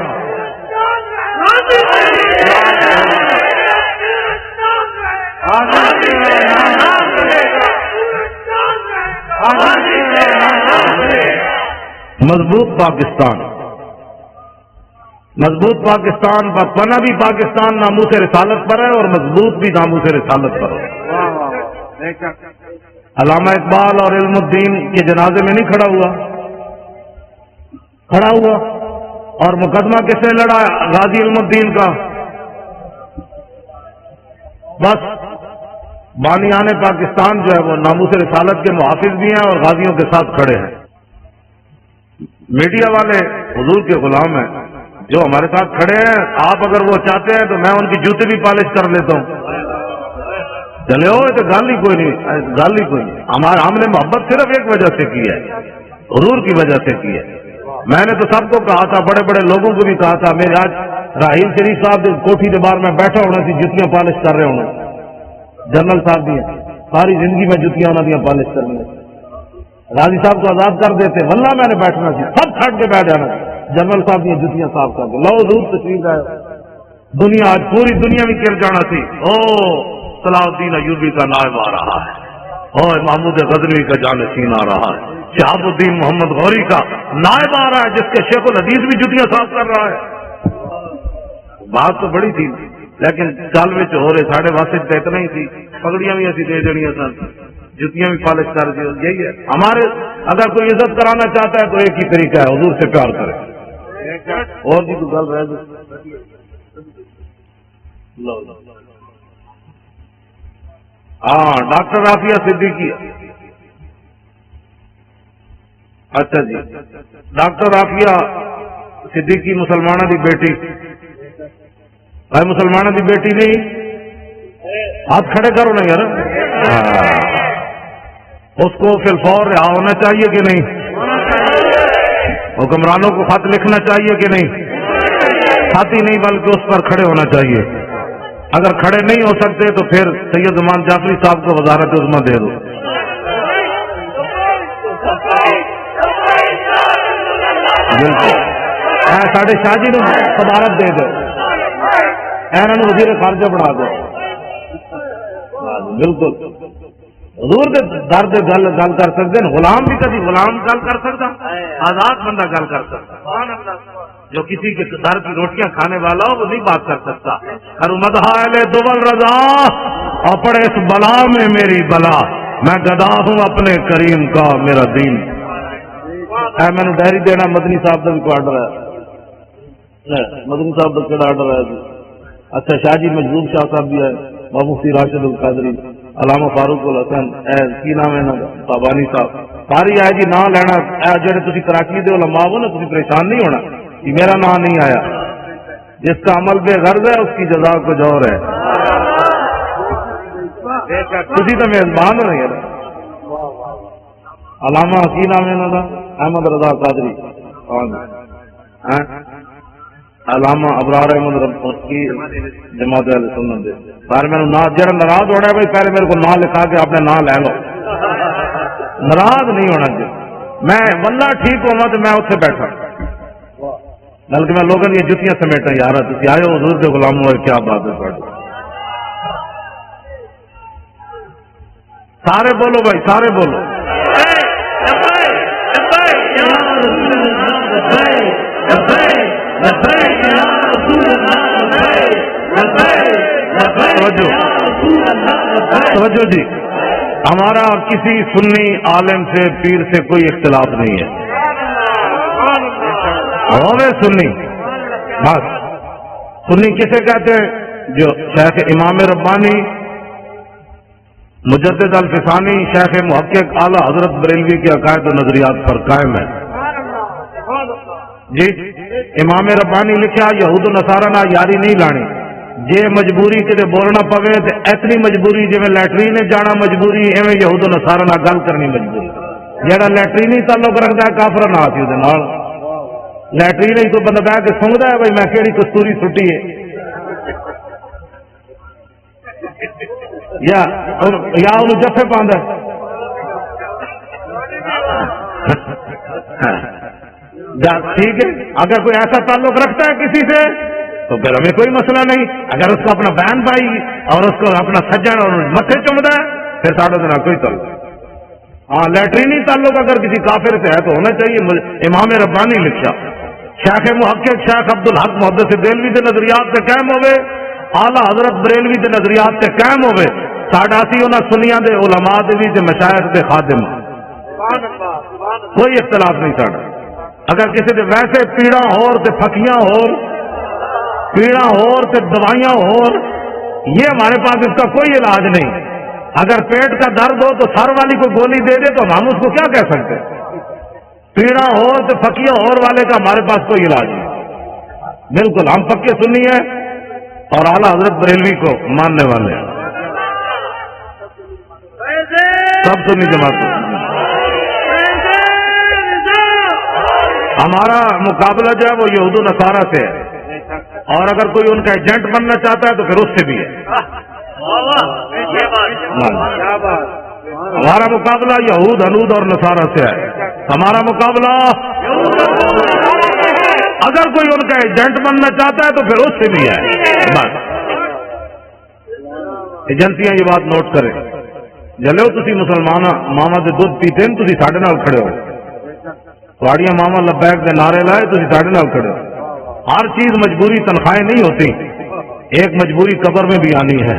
مضبوط پاکستان, مضبوط پاکستان پناہ بھی پاکستان ناموس رسالت پر ہے اور مضبوط بھی ناموس رسالت پر ہے. علامہ اقبال اور علم الدین کے جنازے میں نہیں کھڑا ہوا اور مقدمہ کس نے لڑا؟ غازی علم الدین کا. بس بانیان پاکستان جو ہے وہ ناموس رسالت کے محافظ بھی ہیں اور غازیوں کے ساتھ کھڑے ہیں. میڈیا والے حضور کے غلام ہیں جو ہمارے ساتھ کھڑے ہیں. آپ اگر وہ چاہتے ہیں تو میں ان کی جوتے بھی پالش کر لیتا ہوں. چلے ہو تو گال ہی کوئی نہیں. ہم نے محبت صرف ایک وجہ سے کی ہے, حضور کی وجہ سے کی ہے. میں نے تو سب کو کہا تھا, بڑے بڑے لوگوں کو بھی کہا تھا. میرے آج راہیل شریف صاحب کوٹھی کے باہر میں بیٹھا ہونا سی, جتیاں پالش کر رہے ہونا. جنرل صاحب بھی ساری زندگی میں جتیاں انہوں نے پالش کرنی. غازی صاحب کو آزاد کر دیتے, واللہ میں نے بیٹھنا سی, سب کھٹ کے بیٹھ جانا. جنرل صاحب نے جتیاں صاف کر کے لو دور تشریف آئے. دنیا آج پوری دنیا میں گر جانا تھی. او صلاح الدین ایوبی کا نائب آ رہا ہے, اور محمود غزنوی کا جانشین آ رہا ہے, شہاب الدین محمد غوری کا نائب آ رہا ہے جس کے شیخ الحدیث بھی جتیاں صاف کر رہا ہے. بات تو بڑی تھی لیکن چال میں ہو رہے ساڑھے واسطے تو اتنا ہی تھی. پگڑیاں بھی ایسی دے دینی سن, جتیاں بھی پالش کر دی. یہی ہے ہمارے, اگر کوئی عزت کرانا چاہتا ہے تو ایک ہی طریقہ ہے, حضور سے پیار کرے. اور بھی تو گل رہ ہاں ڈاکٹر رافیہ صدیقی. اچھا جی, ڈاکٹر رافیہ صدیقی مسلمانوں کی بیٹی. بھائی مسلمانوں کی بیٹی نہیں, ہاتھ کھڑے کرو نا یار. اس کو فی الفور رہا ہونا چاہیے کہ نہیں؟ حکمرانوں کو خط لکھنا چاہیے کہ نہیں؟ خط ہی نہیں بلکہ اس پر کھڑے ہونا چاہیے. اگر کھڑے نہیں ہو سکتے تو پھر سید زمان جعفری صاحب کو وزارت عظمیٰ دے دو. ساڑھے شاہ جی نے صدارت دے دو, وزیر خارجہ بنا دو. بالکل حضور کے درد گل کر سکتے ہیں. غلام بھی کبھی غلام گل کر سکتا, آزاد بندہ گل کر سکتا. جو کسی کے در کی روٹیاں کھانے والا ہو وہ نہیں بات کر سکتا. مدحائے دول رضا اور پڑے اس بلا میں میری بلا, میں گدا ہوں اپنے کریم کا میرا دین. میں نے ڈائری دینا مدنی صاحب کا بھی کو آرڈر ہے. مدنی صاحب کا کہڑا آرڈر ہے جی؟ اچھا شاہ جی مجذوب شاہ صاحب بھی ہے, مفتی راشد القادری, علامہ فاروق الحسن, کی نام ہے نا بابانی صاحب. ساری آئے جی نام لینا. جڑے تھی کراچی دے علماء ہو نا, تھی پریشان نہیں ہونا کہ میرا نام نہیں آیا. جس کا عمل بے غرض ہے اس کی جزا کچھ اور ہے. تھی تو میزبان ہو رہی ہے. علامہ کی نام ہے نا, احمد رضا قادری, علامہ ابرار احمد کی جماعت اہل سنت دے. سارے میں جڑا ناراض ہونا ہے بھائی پہلے میرے کو نام لکھا کے اپنے نام لے لو. ناراض نہیں ہونا چاہیے. میں واللہ ٹھیک ہونا تو میں اتنے بیٹھا, بلکہ میں لوگوں کی جتیاں سمیٹا. یار تھی آئے حضور کے غلام ہوئے, کیا بات ہے. سارے بولو بھائی, سارے بولو. توجہ جی, ہمارا کسی سنی عالم سے پیر سے کوئی اختلاف نہیں ہے. ہمیں سنی بس. سنی کسے کہتے ہیں؟ جو شیخ امام ربانی, مجدد الفسانی, شیخ محقق اعلی حضرت بریلوی کے عقائد و نظریات پر قائم ہے. جی امام ربانی لکھا یہود نصارا نہ یاری نہیں لانی، جے مجبوری کدے بولنا پوے تے اتنی مجبوری جویں لیٹرین جانا مجبوری، ایویں یہود نصارا نہ گل کرنی مجبوری۔ جہاں لیٹرین ہی تعلق رکھتا ہے کافر نہ آتی وہ لیٹرین ہی کوئی بندہ بہ کے سونگتا ہے بھائی میں کہڑی کستوری سٹی ہے، یا انہوں جفے پاندہ ٹھیک ہے۔ اگر کوئی ایسا تعلق رکھتا ہے کسی سے تو پھر ہمیں کوئی مسئلہ نہیں، اگر اس کو اپنا بہن بھائی اور اس کو اپنا سجن اور متھے چومتا ہے پھر ساڑھے دن کوئی تعلق۔ ہاں لیٹرینی تعلق اگر کسی کافر سے ہے تو ہونا چاہیے۔ امام ربانی لکھا شیخ محقق شیخ عبدالحق محدث دہلوی کے نظریات سے قائم ہوئے، اعلیٰ حضرت بریلوی کے نظریات سے قائم ہوئے، ساڈا سی انہاں سنیاں دے علماء دے بھی تے مشائخ دے خادم، کوئی اختلاف نہیں ساڈا۔ اگر کسی دے ویسے پیڑا ہور تے پھکیاں ہور، پیڑا ہور تے دوائیاں ہور، یہ ہمارے پاس اس کا کوئی علاج نہیں۔ اگر پیٹ کا درد ہو تو سر والی کو گولی دے دے تو ہم اس کو کیا کہہ سکتے؟ پیڑا ہور تے پھکیاں ہور والے کا ہمارے پاس کوئی علاج نہیں۔ بالکل ہم پکے سنی ہیں اور اعلیٰ حضرت بریلوی کو ماننے والے ہیں، سب سنی جماعت۔ ہمارا مقابلہ جو ہے وہ یہود و نصارہ سے ہے، اور اگر کوئی ان کا ایجنٹ بننا چاہتا ہے تو پھر اس سے بھی ہے۔ ہمارا مقابلہ یہود ہنود اور نصارہ سے ہے، ہمارا مقابلہ اگر کوئی ان کا ایجنٹ بننا چاہتا ہے تو پھر اس سے بھی ہے۔ بس ایجنسیاں یہ بات نوٹ کریں، جلو تسی مسلمان ماما دے دودھ پیتے ہیں تسی ساڈے نال کھڑے ہو، تھوڑیاں ماما لبیک دے نعرے لائے تسی ساڈے نال کھڑے ہو۔ ہر چیز مجبوری تنخواہیں نہیں ہوتی، ایک مجبوری قبر میں بھی آنی ہے،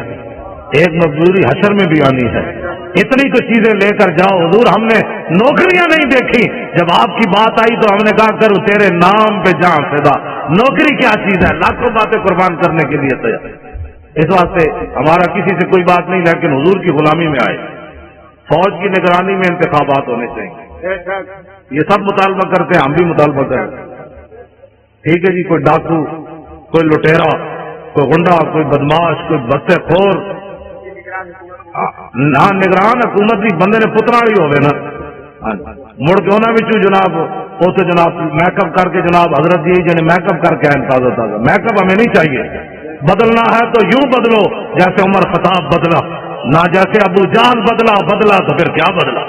ایک مجبوری حشر میں بھی آنی ہے۔ اتنی تو چیزیں لے کر جاؤ حضور، ہم نے نوکریاں نہیں دیکھی، جب آپ کی بات آئی تو ہم نے کہا کرو تیرے نام پہ جان فدا، نوکری کیا چیز ہے، لاکھوں باتیں قربان کرنے کے لیے تیار۔ اس واسطے ہمارا کسی سے کوئی بات نہیں، لیکن حضور کی غلامی میں آئے، فوج کی نگرانی میں انتخابات ہونے چاہیے، یہ سب مطالبہ کرتے ہیں، ہم بھی مطالبہ کریں۔ ٹھیک ہے جی، کوئی ڈاکو، کوئی لٹیرا، کوئی غنڈا، کوئی بدماش، کوئی بستے خور، نہ نگران حکومت بھی بندے نے پترا ہی ہوئے نا، مڑ کے انہوں نے جناب اسے جناب میک اپ کر کے جناب حضرت جی جنہیں میک اپ کر کے آئے تازہ تازہ، میک اپ ہمیں نہیں چاہیے، بدلنا ہے تو یوں بدلو جیسے عمر خطاب بدلا، نہ جیسے ابو جان بدلا تو پھر کیا بدلا،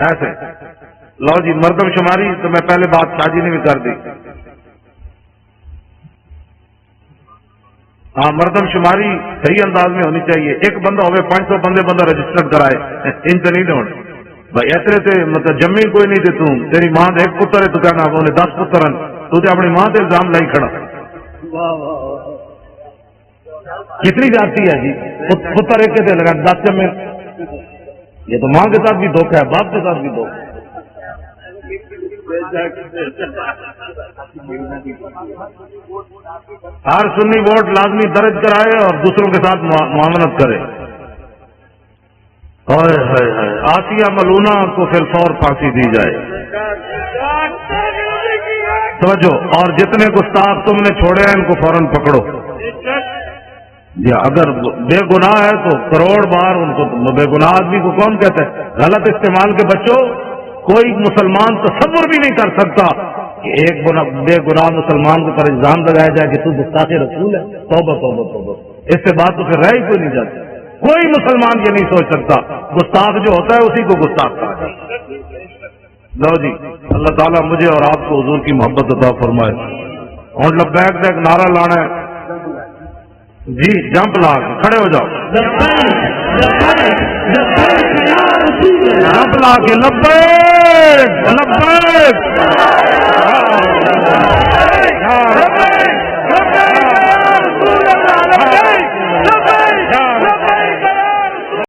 ایسے۔ لو جی مردم شماری تو میں پہلے بات شاہ جی نے بھی کر دی، ہاں مردم شماری صحیح انداز میں ہونی چاہیے، ایک بندہ ہوئے 500 بندہ رجسٹر کرائے، ان سے نہیں ہونے بھائی، ایسے سے مطلب جمی کوئی نہیں تھے، تیری ماں دے ایک پتر ہے تو کہنا انہیں 10 پتر ہیں، تو اپنی ماں سے الزام لائی کھڑا، کتنی جاتی ہے جی، پتر ایک کے لگا 10 جمے، یہ تو ماں کے ساتھ بھی دھوکہ ہے، باپ کے ساتھ بھی دھوکہ ہے۔ ہر سنی ووٹ لازمی درج کرائے اور دوسروں کے ساتھ معاملت کرے، اور آسیہ ملونہ کو فی الفور پھانسی دی جائے۔ سمجھو، اور جتنے گستاخ تم نے چھوڑے ہیں ان کو فوراً پکڑو، یا اگر بے گناہ ہے تو کروڑ بار ان کو، بے گناہ آدمی کو کون کہتا ہے؟ غلط استعمال کے بچوں، کوئی مسلمان تصور بھی نہیں کر سکتا کہ ایک بے گناہ مسلمان کو پر الزام لگایا جائے کہ تو گستاخ رسول ہے، توبہ توبہ توبہ، اس سے بات تو پھر رہ ہی کوئی نہیں جاتی۔ کوئی مسلمان یہ نہیں سوچ سکتا، گستاخ جو ہوتا ہے اسی کو گستاخ کہا جاتا ہے۔ لو جی، اللہ تعالیٰ مجھے اور آپ کو حضور کی محبت عطا فرمائے۔ اور لبیک کا ایک نعرہ لانا ہے جی، جمپ لا کے کھڑے ہو جاؤ، جمپ لا کے لبیک